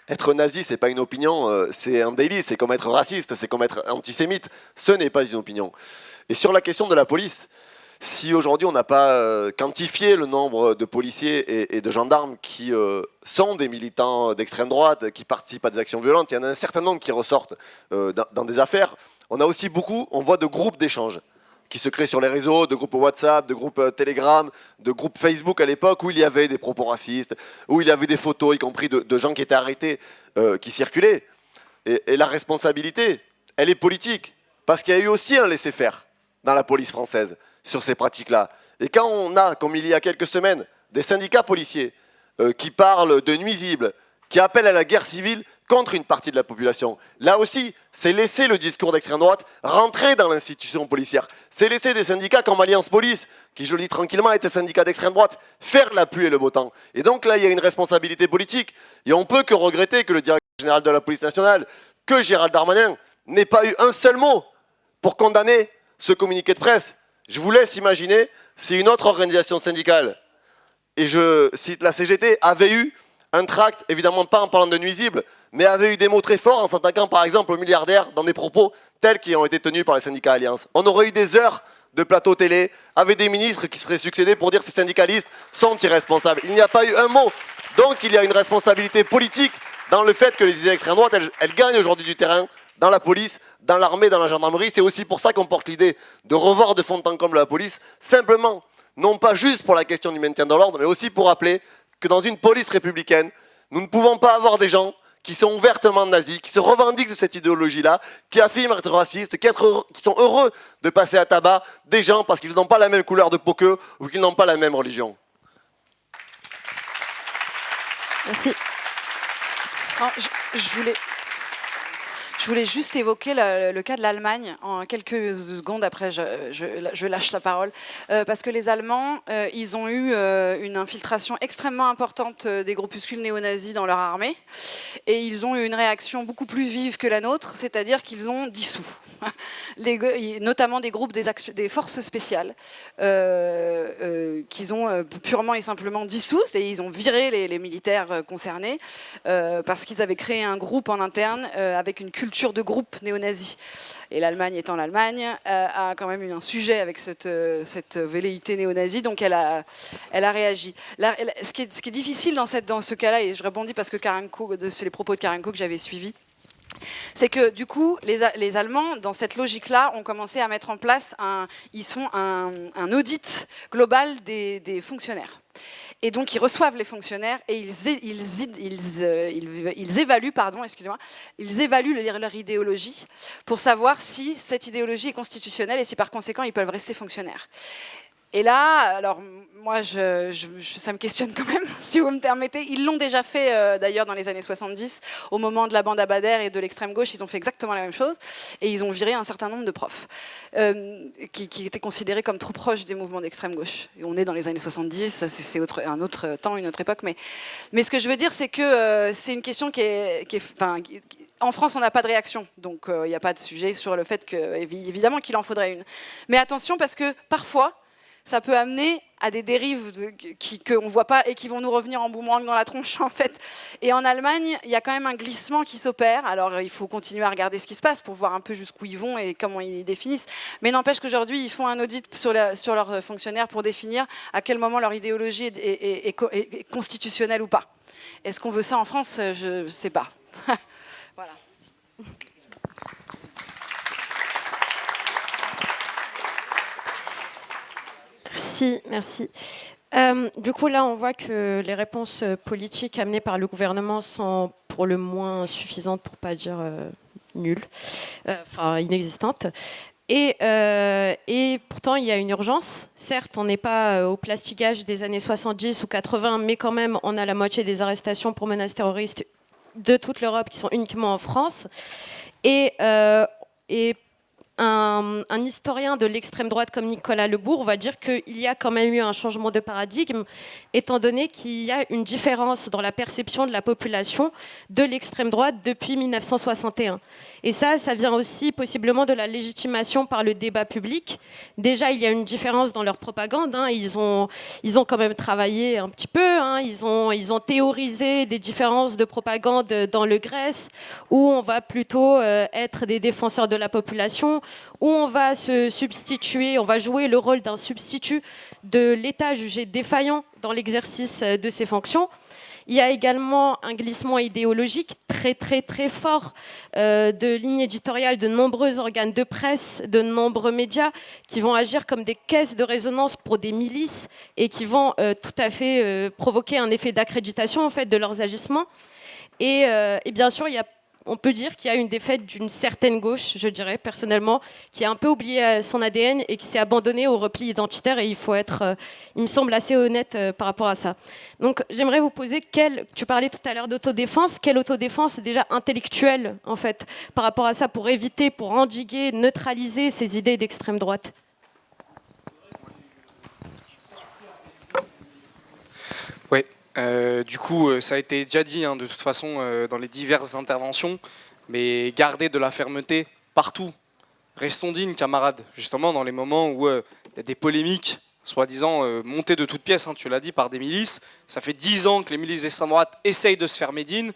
être nazi c'est pas une opinion, c'est un délit, c'est comme être raciste, c'est comme être antisémite, ce n'est pas une opinion. Et sur la question de la police, si aujourd'hui on n'a pas quantifié le nombre de policiers et de gendarmes qui sont des militants d'extrême droite, qui participent à des actions violentes, il y en a un certain nombre qui ressortent dans des affaires. On a aussi on voit de groupes d'échange qui se créent sur les réseaux, de groupes WhatsApp, de groupes Telegram, de groupes Facebook à l'époque où il y avait des propos racistes, où il y avait des photos, y compris de gens qui étaient arrêtés, qui circulaient. Et la responsabilité, elle est politique, parce qu'il y a eu aussi un laisser-faire dans la police française sur ces pratiques-là. Et quand on a, comme il y a quelques semaines, des syndicats policiers qui parlent de nuisibles, qui appellent à la guerre civile, contre une partie de la population. Là aussi, c'est laisser le discours d'extrême droite rentrer dans l'institution policière. C'est laisser des syndicats comme Alliance Police, qui, je le dis tranquillement, est un syndicat d'extrême droite, faire la pluie et le beau temps. Et donc là, il y a une responsabilité politique. Et on ne peut que regretter que le directeur général de la police nationale, que Gérald Darmanin, n'ait pas eu un seul mot pour condamner ce communiqué de presse. Je vous laisse imaginer si une autre organisation syndicale, et je cite la CGT, avait eu un tract, évidemment pas en parlant de nuisibles, mais avait eu des mots très forts en s'attaquant par exemple aux milliardaires dans des propos tels qui ont été tenus par les syndicats Alliance. On aurait eu des heures de plateau télé avec des ministres qui seraient succédés pour dire que ces syndicalistes sont irresponsables. Il n'y a pas eu un mot. Donc il y a une responsabilité politique dans le fait que les idées d'extrême droite, elles gagnent aujourd'hui du terrain dans la police, dans l'armée, dans la gendarmerie. C'est aussi pour ça qu'on porte l'idée de revoir de fond en comble la police, simplement, non pas juste pour la question du maintien de l'ordre, mais aussi pour rappeler que dans une police républicaine, nous ne pouvons pas avoir des gens qui sont ouvertement nazis, qui se revendiquent de cette idéologie-là, qui affirment être racistes, qui sont heureux de passer à tabac des gens parce qu'ils n'ont pas la même couleur de peau qu'eux ou qu'ils n'ont pas la même religion. Merci. Non, je voulais juste évoquer le cas de l'Allemagne en quelques secondes, après je lâche la parole, parce que les Allemands, ils ont eu une infiltration extrêmement importante des groupuscules néo-nazis dans leur armée, et ils ont eu une réaction beaucoup plus vive que la nôtre, c'est-à-dire qu'ils ont dissous, notamment des groupes des forces spéciales, qu'ils ont purement et simplement dissous, et ils ont viré les militaires concernés, parce qu'ils avaient créé un groupe en interne avec une culture de groupe néo-nazi. Et l'Allemagne étant l'Allemagne, a quand même eu un sujet avec cette velléité néo-nazie, donc elle a réagi. Là, ce qui est difficile dans ce cas-là, et je rebondis parce que c'est les propos de Karenko que j'avais suivis, c'est que du coup, les Allemands, dans cette logique-là, ont commencé à mettre en place un audit global des fonctionnaires. Et donc, ils reçoivent les fonctionnaires et ils évaluent leur idéologie pour savoir si cette idéologie est constitutionnelle et si par conséquent, ils peuvent rester fonctionnaires. Et là, alors moi, ça me questionne quand même, si vous me permettez. Ils l'ont déjà fait d'ailleurs dans les années 70, au moment de la bande Abadère et de l'extrême gauche, ils ont fait exactement la même chose. Et ils ont viré un certain nombre de profs qui étaient considérés comme trop proches des mouvements d'extrême gauche. Et on est dans les années 70, c'est un autre temps, une autre époque. Mais ce que je veux dire, c'est que c'est une question en France, on n'a pas de réaction, donc il n'y a pas de sujet sur le fait évidemment qu'il en faudrait une. Mais attention, parce que parfois, ça peut amener à des dérives qu'on ne voit pas et qui vont nous revenir en boomerang dans la tronche, en fait. Et en Allemagne, il y a quand même un glissement qui s'opère. Alors, il faut continuer à regarder ce qui se passe pour voir un peu jusqu'où ils vont et comment ils définissent. Mais n'empêche qu'aujourd'hui, ils font un audit sur leurs fonctionnaires pour définir à quel moment leur idéologie est constitutionnelle ou pas. Est-ce qu'on veut ça en France? Je ne sais pas. Voilà. Merci. Du coup, là, on voit que les réponses politiques amenées par le gouvernement sont pour le moins suffisantes, pour ne pas dire nulles, inexistantes. Et pourtant, il y a une urgence. Certes, on n'est pas au plastigage des années 70 ou 80, mais quand même, on a la moitié des arrestations pour menaces terroristes de toute l'Europe qui sont uniquement en France. Et un historien de l'extrême droite comme Nicolas Lebourg va dire qu'il y a quand même eu un changement de paradigme, étant donné qu'il y a une différence dans la perception de la population de l'extrême droite depuis 1961. Et ça vient aussi possiblement de la légitimation par le débat public. Déjà, il y a une différence dans leur propagande. Ils ont quand même travaillé un petit peu. Ils ont théorisé des différences de propagande dans le Grèce, où on va plutôt être des défenseurs de la population, où on va on va jouer le rôle d'un substitut de l'État jugé défaillant dans l'exercice de ses fonctions. Il y a également un glissement idéologique très très très fort de lignes éditoriales de nombreux organes de presse, de nombreux médias qui vont agir comme des caisses de résonance pour des milices et qui vont tout à fait provoquer un effet d'accréditation en fait de leurs agissements. Et bien sûr, il y a on peut dire qu'il y a une défaite d'une certaine gauche, je dirais, personnellement, qui a un peu oublié son ADN et qui s'est abandonnée au repli identitaire. Et il faut être, il me semble, assez honnête par rapport à ça. Donc, j'aimerais vous poser, tu parlais tout à l'heure d'autodéfense, quelle autodéfense déjà intellectuelle, en fait, par rapport à ça, pour éviter, pour endiguer, neutraliser ces idées d'extrême droite? Oui, du coup, ça a été déjà dit de toute façon dans les diverses interventions, mais gardez de la fermeté partout. Restons dignes, camarades, justement dans les moments où il y a des polémiques, soi-disant montées de toutes pièces, tu l'as dit, par des milices. Ça fait 10 ans que les milices d'extrême droite essayent de se faire médine.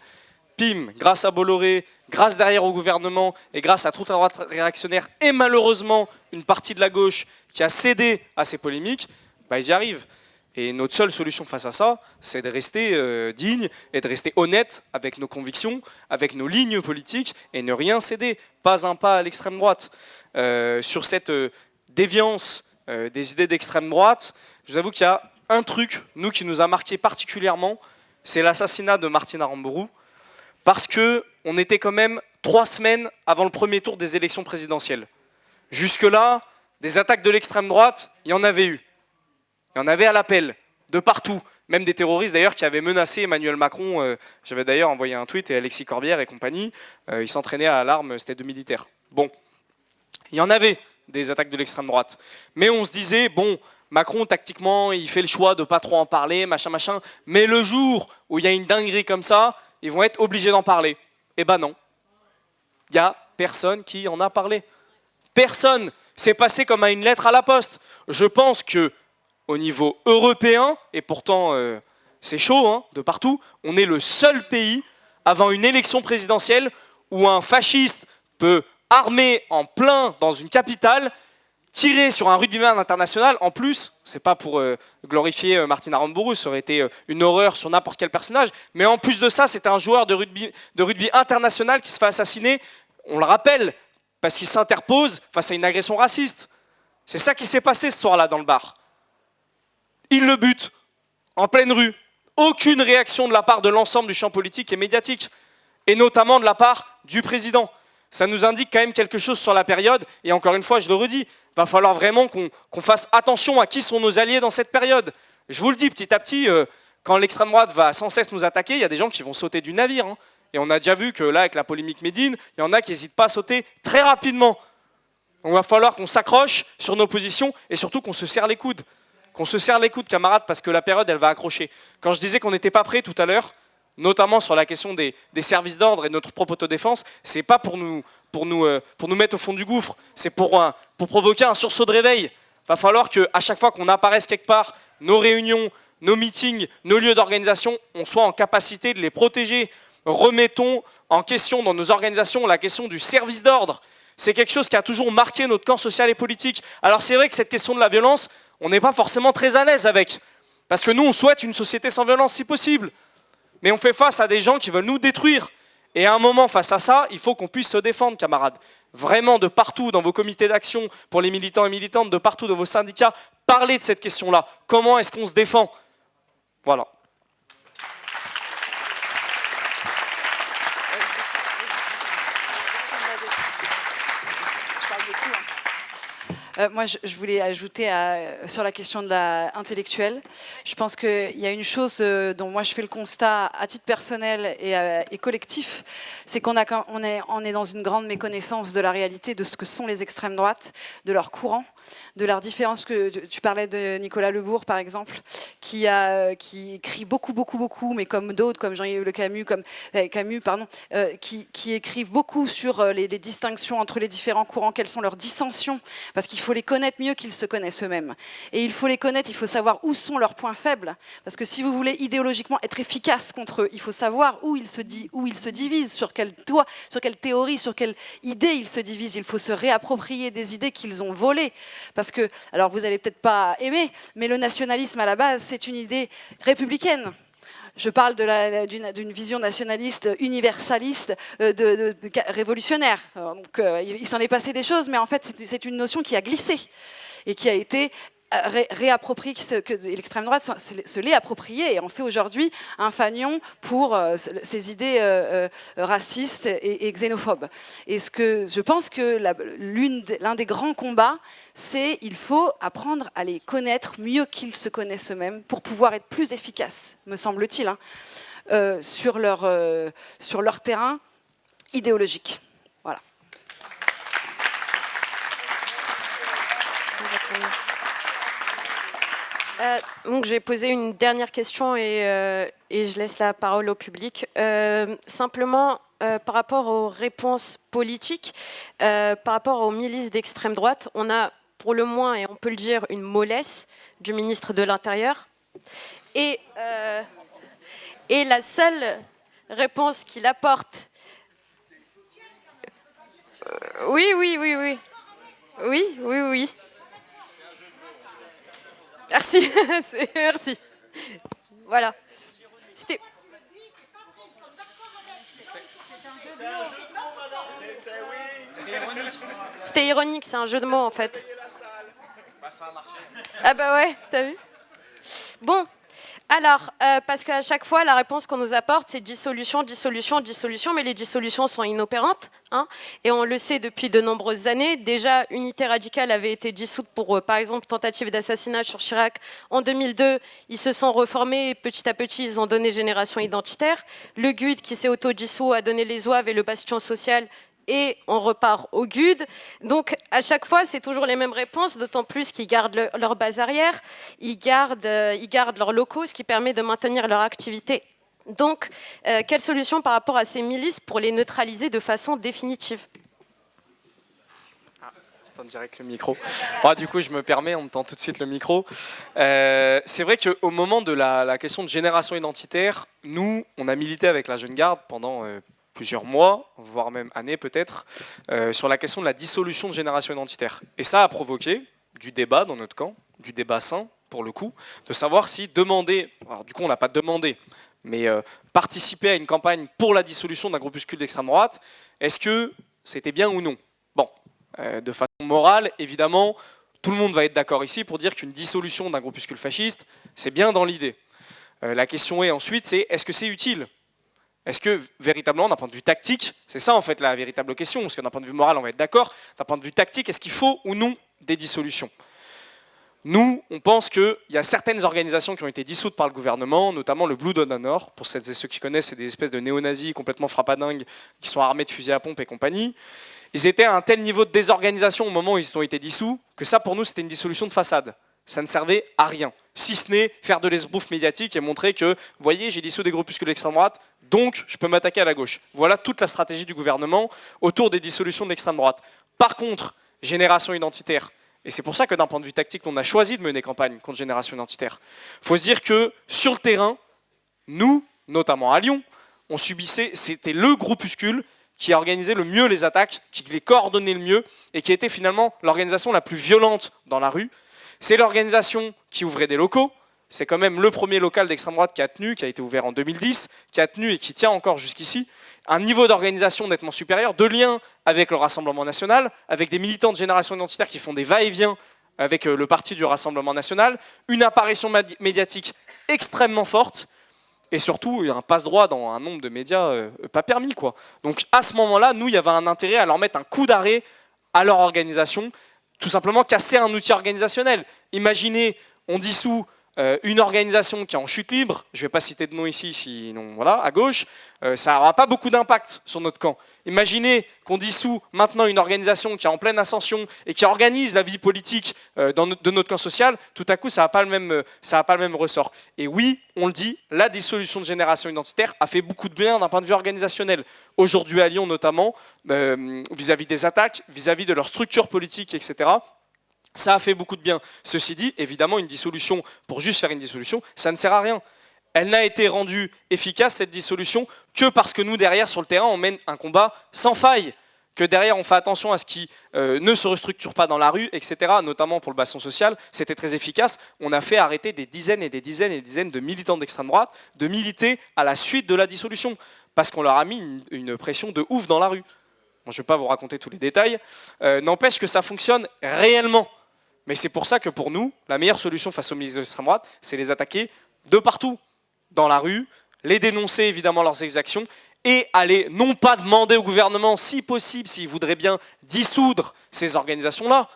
Pim, grâce à Bolloré, grâce derrière au gouvernement et grâce à toute la droite réactionnaire et malheureusement une partie de la gauche qui a cédé à ces polémiques, ils y arrivent. Et notre seule solution face à ça, c'est de rester digne et de rester honnête avec nos convictions, avec nos lignes politiques et ne rien céder, pas un pas à l'extrême droite. Sur cette déviance des idées d'extrême droite, je vous avoue qu'il y a un truc, nous, qui nous a marqué particulièrement, c'est l'assassinat de Martine Aramburu, parce qu'on était quand même 3 semaines avant le premier tour des élections présidentielles. Jusque-là, des attaques de l'extrême droite, il y en avait eu. Il y en avait à l'appel, de partout. Même des terroristes d'ailleurs qui avaient menacé Emmanuel Macron. J'avais d'ailleurs envoyé un tweet et Alexis Corbière et compagnie. Ils s'entraînaient à l'arme, c'était de militaires. Bon, il y en avait des attaques de l'extrême droite. Mais on se disait, bon, Macron tactiquement, il fait le choix de pas trop en parler, machin, machin. Mais le jour où il y a une dinguerie comme ça, ils vont être obligés d'en parler. Eh ben non. Il n'y a personne qui en a parlé. Personne. C'est passé comme à une lettre à la poste. Je pense que au niveau européen, et pourtant c'est chaud de partout, on est le seul pays avant une élection présidentielle où un fasciste peut armer en plein dans une capitale, tirer sur un rugbyman international. En plus, c'est pas pour glorifier Martine Aramburu, ça aurait été une horreur sur n'importe quel personnage, mais en plus de ça, c'est un joueur de rugby international qui se fait assassiner, on le rappelle, parce qu'il s'interpose face à une agression raciste. C'est ça qui s'est passé ce soir-là dans le bar. Il le bute, en pleine rue. Aucune réaction de la part de l'ensemble du champ politique et médiatique, et notamment de la part du président. Ça nous indique quand même quelque chose sur la période, et encore une fois, je le redis, il va falloir vraiment qu'on fasse attention à qui sont nos alliés dans cette période. Je vous le dis, petit à petit, quand l'extrême droite va sans cesse nous attaquer, il y a des gens qui vont sauter du navire. Et on a déjà vu que là, avec la polémique Médine, il y en a qui n'hésitent pas à sauter très rapidement. Donc il va falloir qu'on s'accroche sur nos positions, et surtout qu'on se serre les coudes. Qu'on se serre les coudes, camarades, parce que la période, elle va accrocher. Quand je disais qu'on n'était pas prêts tout à l'heure, notamment sur la question des services d'ordre et de notre propre autodéfense, c'est pas pour nous mettre au fond du gouffre, c'est pour provoquer un sursaut de réveil. Il va falloir qu'à chaque fois qu'on apparaisse quelque part, nos réunions, nos meetings, nos lieux d'organisation, on soit en capacité de les protéger. Remettons en question dans nos organisations la question du service d'ordre. C'est quelque chose qui a toujours marqué notre camp social et politique. Alors c'est vrai que cette question de la violence, on n'est pas forcément très à l'aise avec. Parce que nous, on souhaite une société sans violence si possible. Mais on fait face à des gens qui veulent nous détruire. Et à un moment, face à ça, il faut qu'on puisse se défendre, camarades. Vraiment, de partout, dans vos comités d'action, pour les militants et militantes, de partout, dans vos syndicats, parlez de cette question-là. Comment est-ce qu'on se défend? Voilà. Moi, je voulais ajouter sur la question de l'intellectuel. Je pense qu'il y a une chose dont moi je fais le constat à titre personnel et collectif, c'est qu'on est dans une grande méconnaissance de la réalité de ce que sont les extrêmes droites, de leurs courants, de leurs différences. Que tu parlais de Nicolas Lebourg, par exemple, qui écrit beaucoup, mais comme d'autres, comme Jean-Yves Le Camus, qui écrivent beaucoup sur les distinctions entre les différents courants, quelles sont leurs dissensions, parce qu'il faut les connaître mieux qu'ils se connaissent eux-mêmes. Et il faut les connaître, il faut savoir où sont leurs points faibles, parce que si vous voulez idéologiquement être efficace contre eux, il faut savoir où ils se divisent, sur quelle théorie, sur quelle idée ils se divisent. Il faut se réapproprier des idées qu'ils ont volées. Parce que, alors vous allez peut-être pas aimer, mais le nationalisme à la base, c'est une idée républicaine. Je parle d'une vision nationaliste, universaliste, révolutionnaire. Donc, il s'en est passé des choses, mais en fait, c'est une notion qui a glissé et qui a été réapproprie, que l'extrême droite se l'est approprié et en fait aujourd'hui un fanion pour ses idées racistes et xénophobes. Et je pense que l'un des grands combats, c'est il faut apprendre à les connaître mieux qu'ils se connaissent eux-mêmes pour pouvoir être plus efficaces, me semble-t-il, hein, sur leur terrain idéologique. Voilà. Donc, je vais poser une dernière question et je laisse la parole au public. Simplement, par rapport aux réponses politiques, par rapport aux milices d'extrême droite, on a pour le moins, et on peut le dire, une mollesse du ministre de l'Intérieur. Et la seule réponse qu'il apporte... Oui. Merci. Merci. Voilà. C'était ironique, c'est un jeu de mots en fait. Ah bah ouais, t'as vu? Bon, alors, parce qu'à chaque fois, la réponse qu'on nous apporte, c'est dissolution, mais les dissolutions sont inopérantes, hein, et on le sait depuis de nombreuses années. Déjà, Unité Radicale avait été dissoute pour, par exemple, tentative d'assassinat sur Chirac en 2002. Ils se sont reformés et petit à petit, ils ont donné Génération Identitaire. Le GUD, qui s'est auto-dissous, a donné les Zouaves et le Bastion Social, et on repart au GUD. Donc, à chaque fois, c'est toujours les mêmes réponses, d'autant plus qu'ils gardent leur base arrière, ils gardent leurs locaux, ce qui permet de maintenir leur activité. Donc, quelle solution par rapport à ces milices pour les neutraliser de façon définitive? Attends, direct le micro. Bon, du coup, je me permets, on me tend tout de suite le micro. C'est vrai qu'au moment de la question de génération identitaire, nous, on a milité avec la Jeune Garde pendant... plusieurs mois, voire même années peut-être, sur la question de la dissolution de génération identitaire. Et ça a provoqué du débat dans notre camp, du débat sain pour le coup, de savoir si demander, alors du coup on n'a pas demandé, mais participer à une campagne pour la dissolution d'un groupuscule d'extrême droite, est-ce que c'était bien ou non? Bon, de façon morale, évidemment, tout le monde va être d'accord ici pour dire qu'une dissolution d'un groupuscule fasciste, c'est bien dans l'idée. La question est ensuite, c'est est-ce que c'est utile? Est-ce que véritablement, d'un point de vue tactique, c'est ça en fait la véritable question, parce que d'un point de vue moral, on va être d'accord, d'un point de vue tactique, est-ce qu'il faut ou non des dissolutions? Nous, on pense qu'il y a certaines organisations qui ont été dissoutes par le gouvernement, notamment le Blue Dot Nord, pour celles et ceux qui connaissent, c'est des espèces de néo-nazis complètement frappadingues qui sont armés de fusils à pompe et compagnie. Ils étaient à un tel niveau de désorganisation au moment où ils ont été dissous, que ça pour nous c'était une dissolution de façade. Ça ne servait à rien, si ce n'est faire de l'esbrouf médiatique et montrer que, vous voyez, j'ai dissous des groupuscules d'extrême droite, donc je peux m'attaquer à la gauche. Voilà toute la stratégie du gouvernement autour des dissolutions de l'extrême droite. Par contre, génération identitaire, et c'est pour ça que d'un point de vue tactique, on a choisi de mener campagne contre génération identitaire. Il faut se dire que sur le terrain, nous, notamment à Lyon, on subissait, c'était le groupuscule qui organisait le mieux les attaques, qui les coordonnait le mieux, et qui était finalement l'organisation la plus violente dans la rue. C'est l'organisation qui ouvrait des locaux. C'est quand même le premier local d'extrême droite qui a tenu, qui a été ouvert en 2010, qui a tenu et qui tient encore jusqu'ici. Un niveau d'organisation nettement supérieur, de lien avec le Rassemblement national, avec des militants de génération identitaire qui font des va-et-vient avec le parti du Rassemblement national, une apparition médiatique extrêmement forte, et surtout un passe-droit dans un nombre de médias pas permis, quoi. Donc à ce moment-là, nous, il y avait un intérêt à leur mettre un coup d'arrêt à leur organisation, tout simplement casser un outil organisationnel. Imaginez, on dissout une organisation qui est en chute libre, je ne vais pas citer de nom ici, sinon voilà, à gauche, ça n'aura pas beaucoup d'impact sur notre camp. Imaginez qu'on dissout maintenant une organisation qui est en pleine ascension et qui organise la vie politique de notre camp social, tout à coup ça n'a pas le même ressort. Et oui, on le dit, la dissolution de génération identitaire a fait beaucoup de bien d'un point de vue organisationnel. Aujourd'hui à Lyon notamment, vis-à-vis des attaques, vis-à-vis de leur structure politique, etc., ça a fait beaucoup de bien. Ceci dit, évidemment, une dissolution, pour juste faire une dissolution, ça ne sert à rien. Elle n'a été rendue efficace, cette dissolution, que parce que nous, derrière, sur le terrain, on mène un combat sans faille, que derrière, on fait attention à ce qui ne se restructure pas dans la rue, etc., notamment pour le bastion social. C'était très efficace. On a fait arrêter des dizaines et des dizaines et des dizaines de militants d'extrême droite de militer à la suite de la dissolution, parce qu'on leur a mis une pression de ouf dans la rue. Bon, je ne vais pas vous raconter tous les détails. N'empêche que ça fonctionne réellement. Mais c'est pour ça que pour nous, la meilleure solution face aux milices de l'extrême droite, c'est les attaquer de partout, dans la rue, les dénoncer évidemment leurs exactions, et aller non pas demander au gouvernement, si possible, s'il voudrait bien dissoudre ces organisations-là,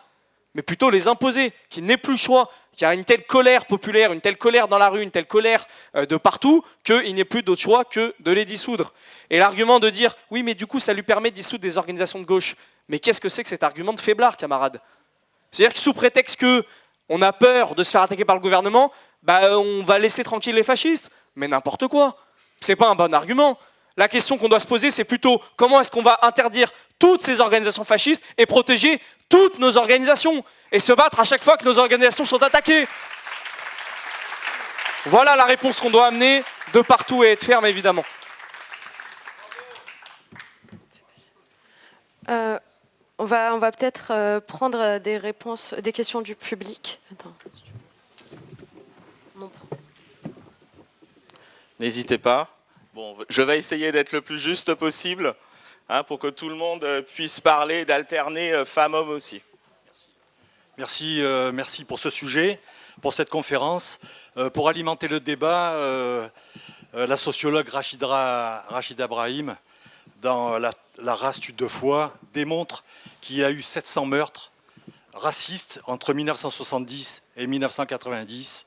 mais plutôt les imposer, qu'il n'ait plus le choix, qu'il y a une telle colère populaire, une telle colère dans la rue, une telle colère de partout, qu'il n'y ait plus d'autre choix que de les dissoudre. Et l'argument de dire, oui, mais du coup, ça lui permet de dissoudre des organisations de gauche. Mais qu'est-ce que c'est que cet argument de faiblard, camarades? C'est-à-dire que sous prétexte qu'on a peur de se faire attaquer par le gouvernement, on va laisser tranquille les fascistes. Mais n'importe quoi. C'est pas un bon argument. La question qu'on doit se poser, c'est plutôt comment est-ce qu'on va interdire toutes ces organisations fascistes et protéger toutes nos organisations et se battre à chaque fois que nos organisations sont attaquées. Voilà la réponse qu'on doit amener de partout et être ferme, évidemment. On va peut-être prendre des réponses, des questions du public. Attends. N'hésitez pas. Bon, je vais essayer d'être le plus juste possible pour que tout le monde puisse parler, d'alterner femmes-hommes aussi. Merci pour ce sujet, pour cette conférence. Pour alimenter le débat, la sociologue Rachida Brahim, dans la race tue deux fois, démontre qu'il y a eu 700 meurtres racistes entre 1970 et 1990.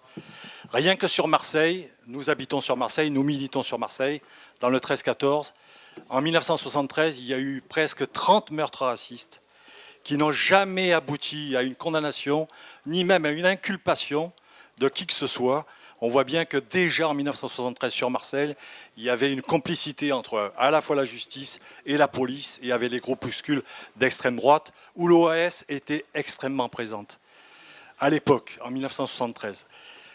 Rien que sur Marseille, nous habitons sur Marseille, nous militons sur Marseille, dans le 13-14. En 1973, il y a eu presque 30 meurtres racistes qui n'ont jamais abouti à une condamnation, ni même à une inculpation de qui que ce soit. On voit bien que déjà en 1973 sur Marseille, il y avait une complicité entre à la fois la justice et la police, et il y avait les groupuscules d'extrême droite, où l'OAS était extrêmement présente. À l'époque, en 1973.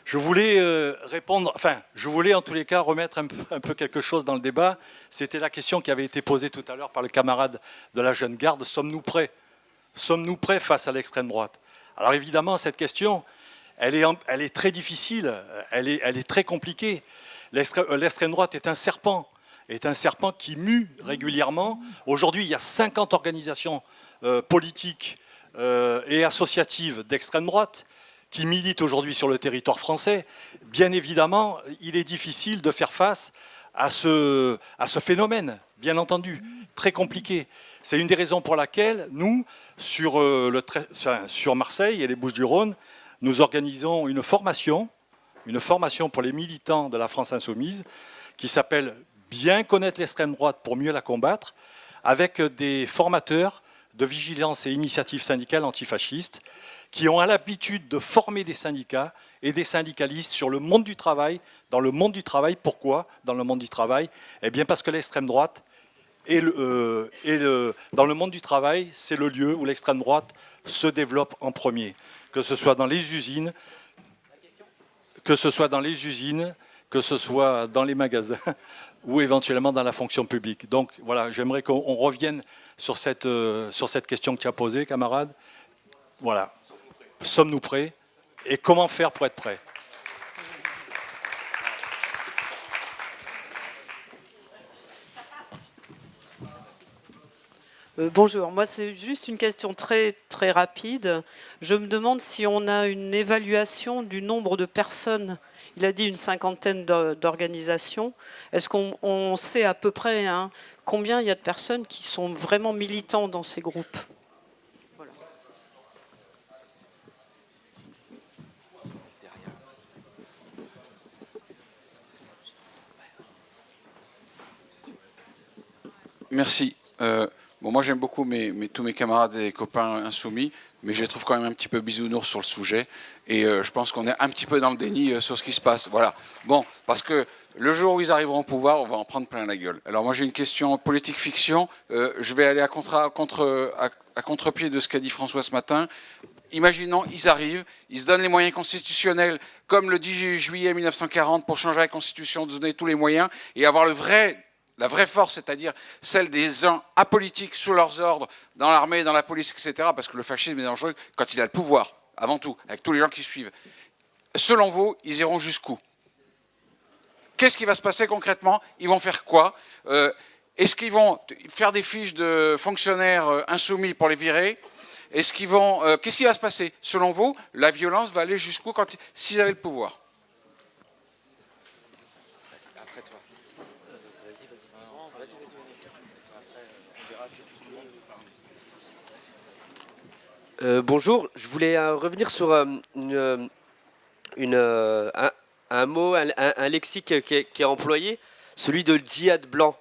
Je voulais je voulais en tous les cas remettre un peu quelque chose dans le débat. C'était la question qui avait été posée tout à l'heure par le camarade de la jeune garde. Sommes-nous prêts? Sommes-nous prêts face à l'extrême droite? Alors évidemment, cette question, elle est très difficile, elle est très compliquée. L'extrême droite est un serpent qui mue régulièrement. Aujourd'hui, il y a 50 organisations politiques et associatives d'extrême droite qui militent aujourd'hui sur le territoire français. Bien évidemment, il est difficile de faire face à ce phénomène, bien entendu, très compliqué. C'est une des raisons pour laquelle nous, sur Marseille et les Bouches-du-Rhône, nous organisons une formation pour les militants de la France Insoumise qui s'appelle « Bien connaître l'extrême droite pour mieux la combattre », avec des formateurs de vigilance et initiatives syndicales antifascistes qui ont l'habitude de former des syndicats et des syndicalistes sur le monde du travail. Dans le monde du travail, pourquoi dans le monde du travail? Eh bien parce que l'extrême droite, dans le monde du travail, c'est le lieu où l'extrême droite se développe en premier. Que ce soit dans les usines, que ce soit dans les magasins ou éventuellement dans la fonction publique. Donc voilà, j'aimerais qu'on revienne sur cette question que tu as posée, camarade. Voilà. Sommes-nous prêts? Et comment faire pour être prêts? Bonjour, moi c'est juste une question très, très rapide. Je me demande si on a une évaluation du nombre de personnes, il a dit une cinquantaine d'organisations. Est-ce qu'on sait à peu près combien il y a de personnes qui sont vraiment militants dans ces groupes? Voilà. Merci. Bon, moi j'aime beaucoup tous mes camarades et copains insoumis, mais je les trouve quand même un petit peu bisounours sur le sujet, et je pense qu'on est un petit peu dans le déni sur ce qui se passe. Voilà. Bon, parce que le jour où ils arriveront au pouvoir, on va en prendre plein la gueule. Alors moi j'ai une question politique-fiction, je vais aller à contre-pied de ce qu'a dit François ce matin. Imaginons, ils arrivent, ils se donnent les moyens constitutionnels, comme le 10 juillet 1940, pour changer la Constitution, de donner tous les moyens, et avoir la vraie force, c'est-à-dire celle des gens apolitiques sous leurs ordres, dans l'armée, dans la police, etc., parce que le fascisme est dangereux quand il a le pouvoir, avant tout, avec tous les gens qui suivent. Selon vous, ils iront jusqu'où? Qu'est-ce qui va se passer concrètement? Ils vont faire quoi? Est-ce qu'ils vont faire des fiches de fonctionnaires insoumis pour les virer? Qu'est-ce qui va se passer? Selon vous, la violence va aller jusqu'où s'ils avaient le pouvoir? Bonjour, je voulais revenir sur un mot, un lexique qui est employé, celui de djihad blanc.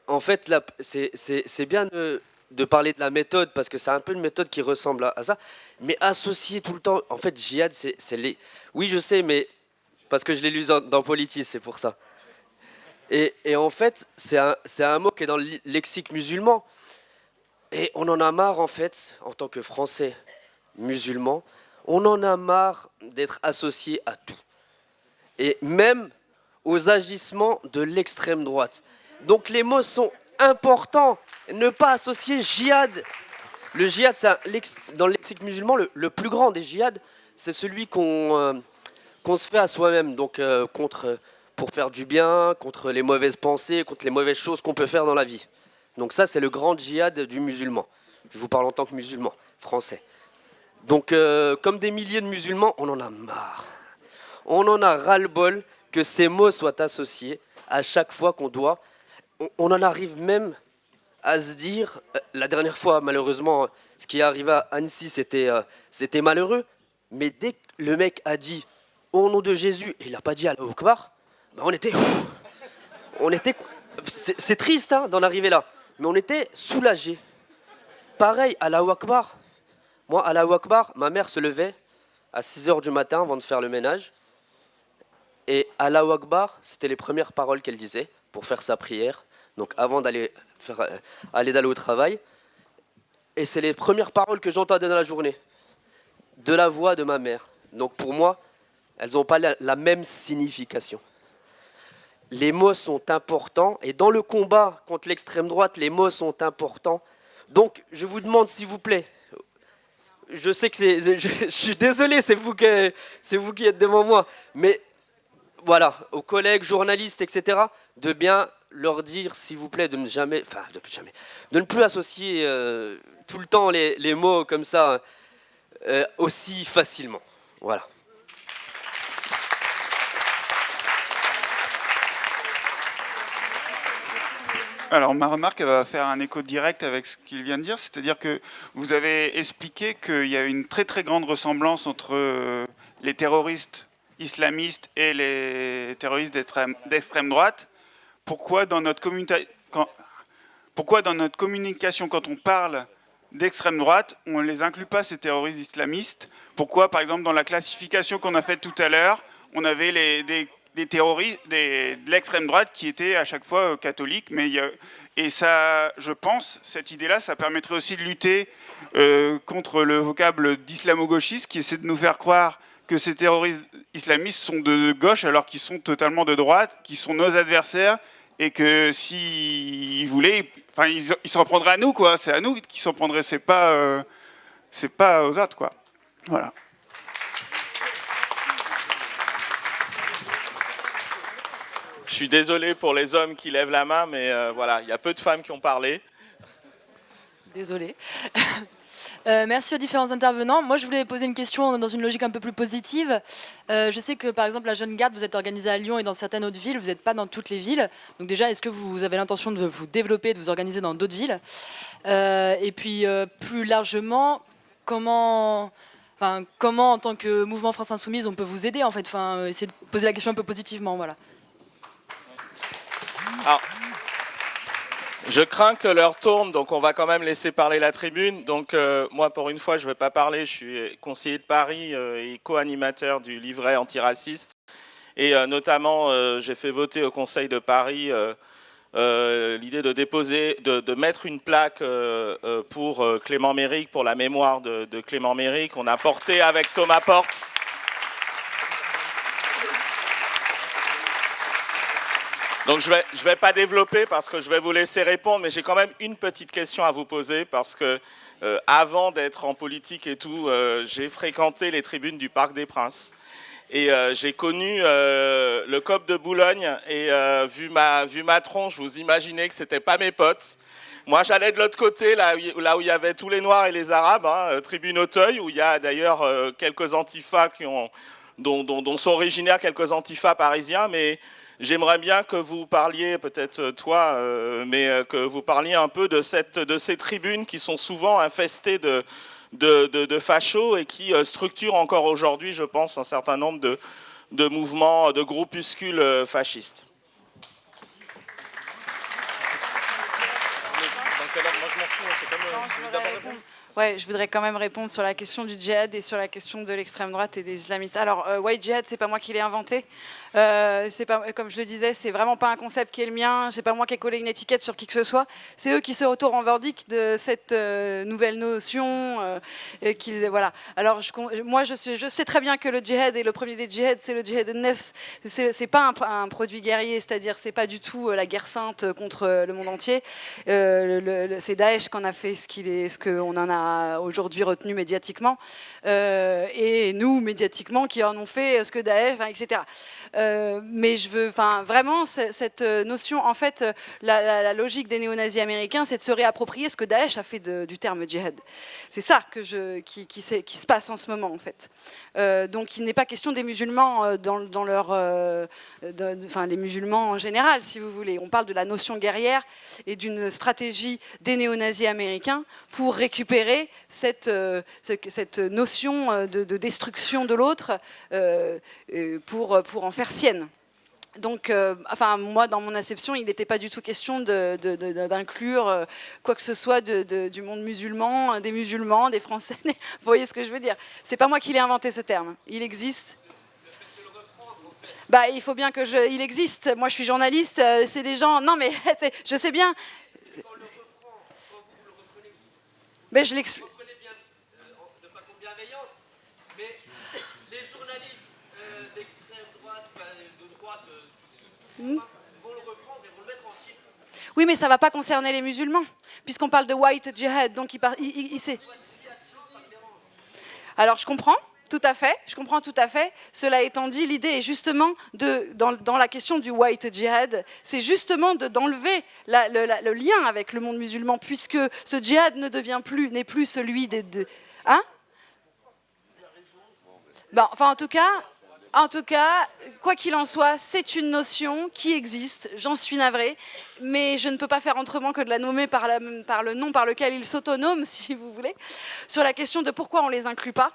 En fait, là, c'est bien de parler de la méthode, parce que c'est un peu une méthode qui ressemble à ça, mais associer tout le temps, en fait, djihad, c'est les... Oui, je sais, mais parce que je l'ai lu dans Politis, c'est pour ça. Et en fait, c'est un mot qui est dans le lexique musulman. Et on en a marre, en fait, en tant que Français musulmans, on en a marre d'être associé à tout. Et même aux agissements de l'extrême droite. Donc les mots sont importants. Ne pas associer djihad. Le djihad, dans le lexique musulman, le plus grand des djihads, c'est celui qu'on se fait à soi-même. Donc pour faire du bien, contre les mauvaises pensées, contre les mauvaises choses qu'on peut faire dans la vie. Donc ça, c'est le grand djihad du musulman. Je vous parle en tant que musulman, français. Donc, comme des milliers de musulmans, on en a marre. On en a ras-le-bol que ces mots soient associés à chaque fois qu'on doit. On en arrive même à se dire, la dernière fois, malheureusement, ce qui est arrivé à Annecy, c'était malheureux. Mais dès que le mec a dit « Au nom de Jésus », et il n'a pas dit « Allahu Akbar », ben c'est triste hein, d'en arriver là. Mais on était soulagés. Pareil, Allahu Akbar. Moi, Allahu Akbar, ma mère se levait à 6h du matin avant de faire le ménage. Et Allahu Akbar, c'était les premières paroles qu'elle disait pour faire sa prière. Donc avant d'aller au travail. Et c'est les premières paroles que j'entendais dans la journée. De la voix de ma mère. Donc pour moi, elles n'ont pas la même signification. Les mots sont importants, et dans le combat contre l'extrême droite, les mots sont importants. Donc, je vous demande, s'il vous plaît, je sais que je suis désolé, c'est vous qui êtes devant moi, mais voilà, aux collègues, journalistes, etc., de bien leur dire, s'il vous plaît, de ne plus associer tout le temps les mots comme ça aussi facilement. Voilà. Alors ma remarque elle va faire un écho direct avec ce qu'il vient de dire, c'est-à-dire que vous avez expliqué qu'il y a une très très grande ressemblance entre les terroristes islamistes et les terroristes d'extrême droite. Pourquoi dans notre communication, quand on parle d'extrême droite, on ne les inclut pas, ces terroristes islamistes? Pourquoi, par exemple, dans la classification qu'on a faite tout à l'heure, on avait des terroristes de l'extrême droite qui étaient à chaque fois catholiques, et ça, je pense, cette idée-là, ça permettrait aussi de lutter contre le vocable d'islamo-gauchiste qui essaie de nous faire croire que ces terroristes islamistes sont de gauche alors qu'ils sont totalement de droite, qui sont nos adversaires, et que s'ils voulaient, enfin, ils s'en prendraient à nous, quoi. C'est à nous qu'ils s'en prendraient, c'est pas aux autres, quoi. Voilà. Je suis désolé pour les hommes qui lèvent la main, mais voilà, il y a peu de femmes qui ont parlé. Désolée. Merci aux différents intervenants. Moi, je voulais poser une question dans une logique un peu plus positive. Je sais que, par exemple, la Jeune Garde, vous êtes organisée à Lyon et dans certaines autres villes. Vous n'êtes pas dans toutes les villes. Donc déjà, est-ce que vous avez l'intention de vous développer, de vous organiser dans d'autres villes? Et puis, plus largement, comment, en tant que mouvement France Insoumise, on peut vous aider, en fait, essayer de poser la question un peu positivement, voilà. Alors, je crains que l'heure tourne, donc on va quand même laisser parler la tribune. Donc moi, pour une fois, je ne vais pas parler. Je suis conseiller de Paris et co-animateur du livret antiraciste. Et notamment, j'ai fait voter au Conseil de Paris l'idée de mettre une plaque pour Clément Méric, pour la mémoire de Clément Méric. On a porté avec Thomas Porte. Donc je vais pas développer parce que je vais vous laisser répondre, mais j'ai quand même une petite question à vous poser parce que avant d'être en politique et tout, j'ai fréquenté les tribunes du Parc des Princes et j'ai connu le COP de Boulogne et vu ma tronche, vous imaginez que c'était pas mes potes. Moi, j'allais de l'autre côté, là où il y avait tous les Noirs et les Arabes, hein, Tribune Auteuil, où il y a d'ailleurs quelques antifas dont sont originaires quelques antifas parisiens, mais j'aimerais bien que vous parliez, peut-être toi, mais que vous parliez un peu de ces tribunes qui sont souvent infestées de fachos et qui structurent encore aujourd'hui, je pense, un certain nombre de mouvements, de groupuscules fascistes. Ouais, je voudrais quand même répondre sur la question du djihad et sur la question de l'extrême droite et des islamistes. Alors, white djihad, c'est pas moi qui l'ai inventé. C'est pas, comme je le disais, c'est vraiment pas un concept qui est le mien. C'est pas moi qui ai collé une étiquette sur qui que ce soit. C'est eux qui se auto-revendiquent de cette nouvelle notion. Voilà. Alors, moi, je sais très bien que le djihad et le premier des djihad, c'est le djihad nefs. C'est pas un produit guerrier, c'est-à-dire c'est pas du tout la guerre sainte contre le monde entier. C'est Daesh qu'on a fait ce qu'on en a aujourd'hui retenu médiatiquement, et nous médiatiquement qui en ont fait ce que Daesh, etc. Mais je veux, vraiment cette notion, en fait, la logique des néo-nazis américains, c'est de se réapproprier ce que Daesh a fait du terme djihad. C'est ça qui se passe en ce moment, en fait. Donc il n'est pas question des musulmans dans leur, les musulmans en général, si vous voulez. On parle de la notion guerrière et d'une stratégie des néo-nazis américains pour récupérer cette notion de destruction de l'autre pour en faire sienne. Donc, moi, dans mon acception, il n'était pas du tout question d'inclure quoi que ce soit du monde musulman, des Français. Vous voyez ce que je veux dire? C'est pas moi qui l'ai inventé, ce terme. Il existe. Bah, il faut bien que il existe. Moi, je suis journaliste. C'est des gens. Non, mais je sais bien. Mais je l'explique. De façon bienveillante, mais les journalistes d'extrême droite, de droite, vont le reprendre et vont le mettre en titre. Oui, mais ça ne va pas concerner les musulmans, puisqu'on parle de white djihad, donc il sait. Alors je comprends. Tout à fait, je comprends tout à fait. Cela étant dit, l'idée est justement, dans la question du white djihad, c'est justement d'enlever le lien avec le monde musulman, puisque ce djihad n'est plus celui des... Hein? En tout cas, quoi qu'il en soit, c'est une notion qui existe, j'en suis navrée, mais je ne peux pas faire autrement que de la nommer par le nom par lequel il s'autonome, si vous voulez. Sur la question de pourquoi on ne les inclut pas,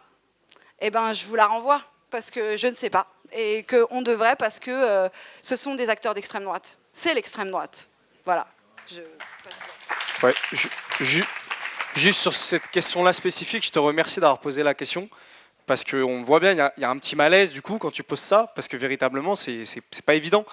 eh ben, je vous la renvoie, parce que je ne sais pas. Et qu'on devrait, parce que ce sont des acteurs d'extrême droite. C'est l'extrême droite. Voilà. Ouais, juste sur cette question-là spécifique, je te remercie d'avoir posé la question. Parce qu'on voit bien, il y a un petit malaise, du coup, quand tu poses ça, parce que véritablement, c'est pas évident.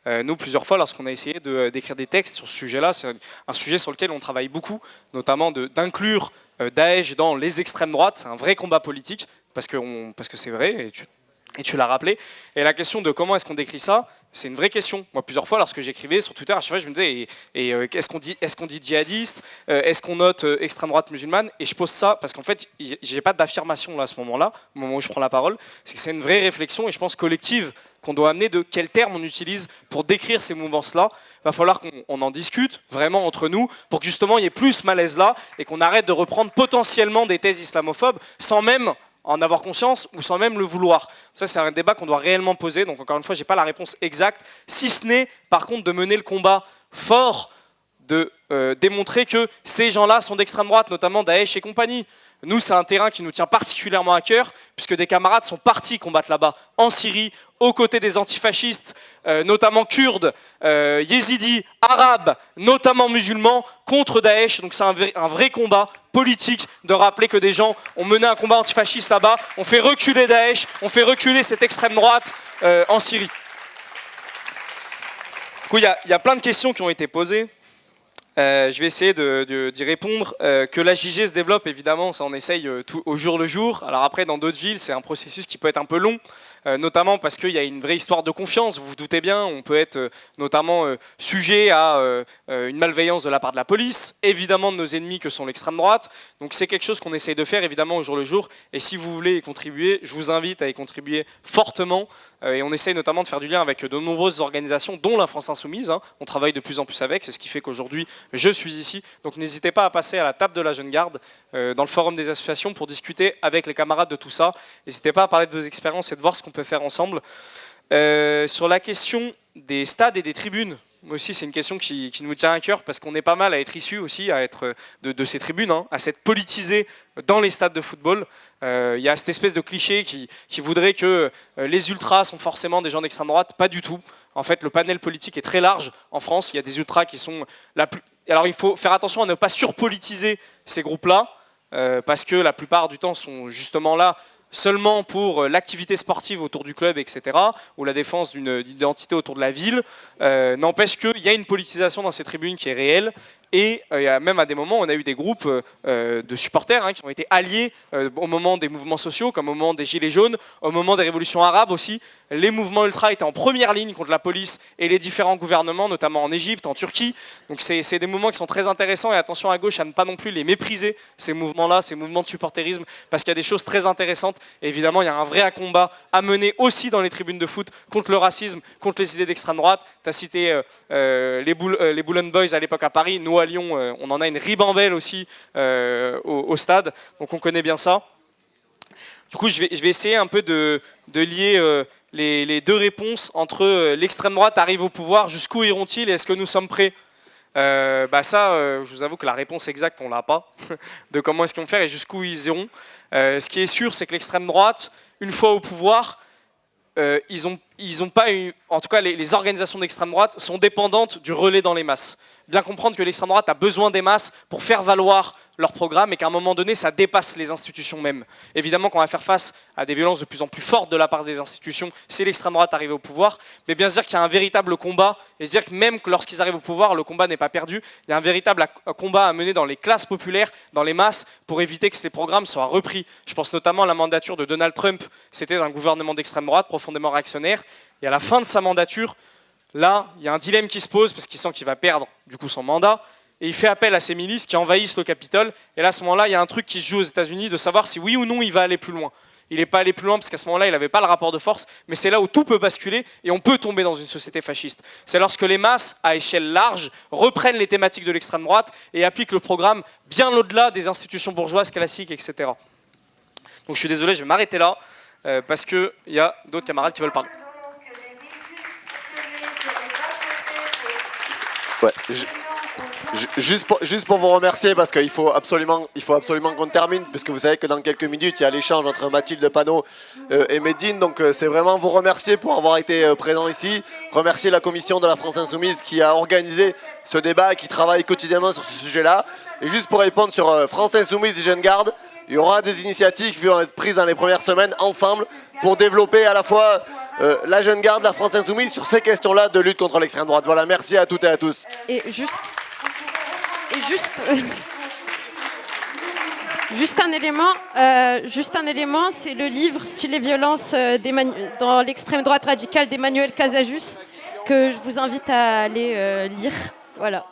Nous, plusieurs fois, lorsqu'on a essayé d'écrire des textes sur ce sujet-là, c'est un sujet sur lequel on travaille beaucoup, notamment d'inclure Daesh dans les extrêmes droites. C'est un vrai combat politique, parce que c'est vrai, et tu l'as rappelé. Et la question de comment est-ce qu'on décrit ça, c'est une vraie question. Moi, plusieurs fois, lorsque j'écrivais sur Twitter, à chaque fois, je me disais, est-ce qu'on dit djihadiste, est-ce qu'on note extrême droite musulmane? Et je pose ça parce qu'en fait, j'ai pas d'affirmation là, à ce moment-là, au moment où je prends la parole. C'est une vraie réflexion, et je pense collective, qu'on doit amener de quel terme on utilise pour décrire ces mouvances-là. Il va falloir qu'on en discute vraiment entre nous pour que justement il y ait plus ce malaise-là et qu'on arrête de reprendre potentiellement des thèses islamophobes sans même en avoir conscience ou sans même le vouloir. Ça, c'est un débat qu'on doit réellement poser. Donc, encore une fois, je n'ai pas la réponse exacte, si ce n'est, par contre, de mener le combat fort, de démontrer que ces gens-là sont d'extrême droite, notamment Daesh et compagnie. Nous, c'est un terrain qui nous tient particulièrement à cœur, puisque des camarades sont partis combattre là-bas, en Syrie, aux côtés des antifascistes, notamment kurdes, yézidis, arabes, notamment musulmans, contre Daesh. Donc c'est un vrai combat politique de rappeler que des gens ont mené un combat antifasciste là-bas, ont fait reculer Daesh, ont fait reculer cette extrême droite en Syrie. Du coup, il y a plein de questions qui ont été posées. Je vais essayer d'y répondre. Que la JG se développe, évidemment, ça on essaye au jour le jour. Alors après, dans d'autres villes, c'est un processus qui peut être un peu long, notamment parce qu'il y a une vraie histoire de confiance. Vous vous doutez bien, on peut être notamment sujet à une malveillance de la part de la police, évidemment de nos ennemis que sont l'extrême droite. Donc c'est quelque chose qu'on essaye de faire, évidemment, au jour le jour. Et si vous voulez y contribuer, je vous invite à y contribuer fortement. Et on essaye notamment de faire du lien avec de nombreuses organisations, dont la France Insoumise. On travaille de plus en plus avec, c'est ce qui fait qu'aujourd'hui, je suis ici. Donc n'hésitez pas à passer à la table de la Jeune Garde, dans le forum des associations, pour discuter avec les camarades de tout ça. N'hésitez pas à parler de vos expériences et de voir ce qu'on peut faire ensemble. Sur la question des stades et des tribunes, moi aussi c'est une question qui nous tient à cœur, parce qu'on est pas mal à être issus aussi, à être de ces tribunes, hein, à s'être politisés dans les stades de football. Il y a cette espèce de cliché qui voudrait que les ultras sont forcément des gens d'extrême droite. Pas du tout. En fait, le panel politique est très large en France. Il y a des ultras qui sont la plus... Alors il faut faire attention à ne pas surpolitiser ces groupes-là, parce que la plupart du temps sont justement là seulement pour l'activité sportive autour du club, etc., ou la défense d'une identité autour de la ville. N'empêche qu'il y a une politisation dans ces tribunes qui est réelle, et même à des moments, on a eu des groupes de supporters, hein, qui ont été alliés au moment des mouvements sociaux, comme au moment des Gilets jaunes, au moment des révolutions arabes aussi. Les mouvements ultra étaient en première ligne contre la police et les différents gouvernements, notamment en Égypte, en Turquie. Donc c'est des mouvements qui sont très intéressants, et attention à gauche à ne pas non plus les mépriser, ces mouvements-là, ces mouvements de supporterisme, parce qu'il y a des choses très intéressantes. Et évidemment, il y a un vrai combat à mener aussi dans les tribunes de foot contre le racisme, contre les idées d'extrême droite. Tu as cité les Boulogne Boys à l'époque à Paris. Nous, à Lyon, on en a une ribambelle aussi au stade, donc on connaît bien ça. Du coup, je vais essayer un peu de lier les deux réponses entre l'extrême droite arrive au pouvoir, jusqu'où iront-ils et est-ce que nous sommes prêts? Je vous avoue que la réponse exacte, on l'a pas, de comment est-ce qu'ils vont faire et jusqu'où ils iront. Ce qui est sûr, c'est que l'extrême droite, une fois au pouvoir, ils ont pas eu, en tout cas les organisations d'extrême droite sont dépendantes du relais dans les masses. Bien comprendre que l'extrême droite a besoin des masses pour faire valoir leur programme, et qu'à un moment donné, ça dépasse les institutions mêmes. Évidemment qu'on va faire face à des violences de plus en plus fortes de la part des institutions si l'extrême droite arrive au pouvoir, mais bien se dire qu'il y a un véritable combat, et se dire que même lorsqu'ils arrivent au pouvoir, le combat n'est pas perdu. Il y a un véritable combat à mener dans les classes populaires, dans les masses, pour éviter que ces programmes soient repris. Je pense notamment à la mandature de Donald Trump. C'était un gouvernement d'extrême droite profondément réactionnaire, et à la fin de sa mandature, là, il y a un dilemme qui se pose, parce qu'il sent qu'il va perdre du coup son mandat, et il fait appel à ces milices qui envahissent le Capitole. Et là, à ce moment-là, il y a un truc qui se joue aux États-Unis, de savoir si oui ou non il va aller plus loin. Il n'est pas allé plus loin parce qu'à ce moment-là, il n'avait pas le rapport de force, mais c'est là où tout peut basculer et on peut tomber dans une société fasciste. C'est lorsque les masses, à échelle large, reprennent les thématiques de l'extrême droite et appliquent le programme bien au-delà des institutions bourgeoises classiques, etc. Donc je suis désolé, je vais m'arrêter là, parce qu'il y a d'autres camarades qui veulent parler. Ouais, juste pour vous remercier, parce qu'il faut absolument qu'on termine, puisque vous savez que dans quelques minutes il y a l'échange entre Mathilde Panot et Medine. Donc c'est vraiment vous remercier pour avoir été présent ici, remercier la commission de la France Insoumise qui a organisé ce débat et qui travaille quotidiennement sur ce sujet-là. Et juste pour répondre sur France Insoumise et Jeune Garde, il y aura des initiatives qui vont être prises dans les premières semaines ensemble pour développer à la fois la Jeune Garde, la France Insoumise sur ces questions-là de lutte contre l'extrême droite. Voilà, merci à toutes et à tous. Juste un élément, c'est le livre sur les violences dans l'extrême droite radicale d'Emmanuel Casajus, que je vous invite à aller lire. Voilà.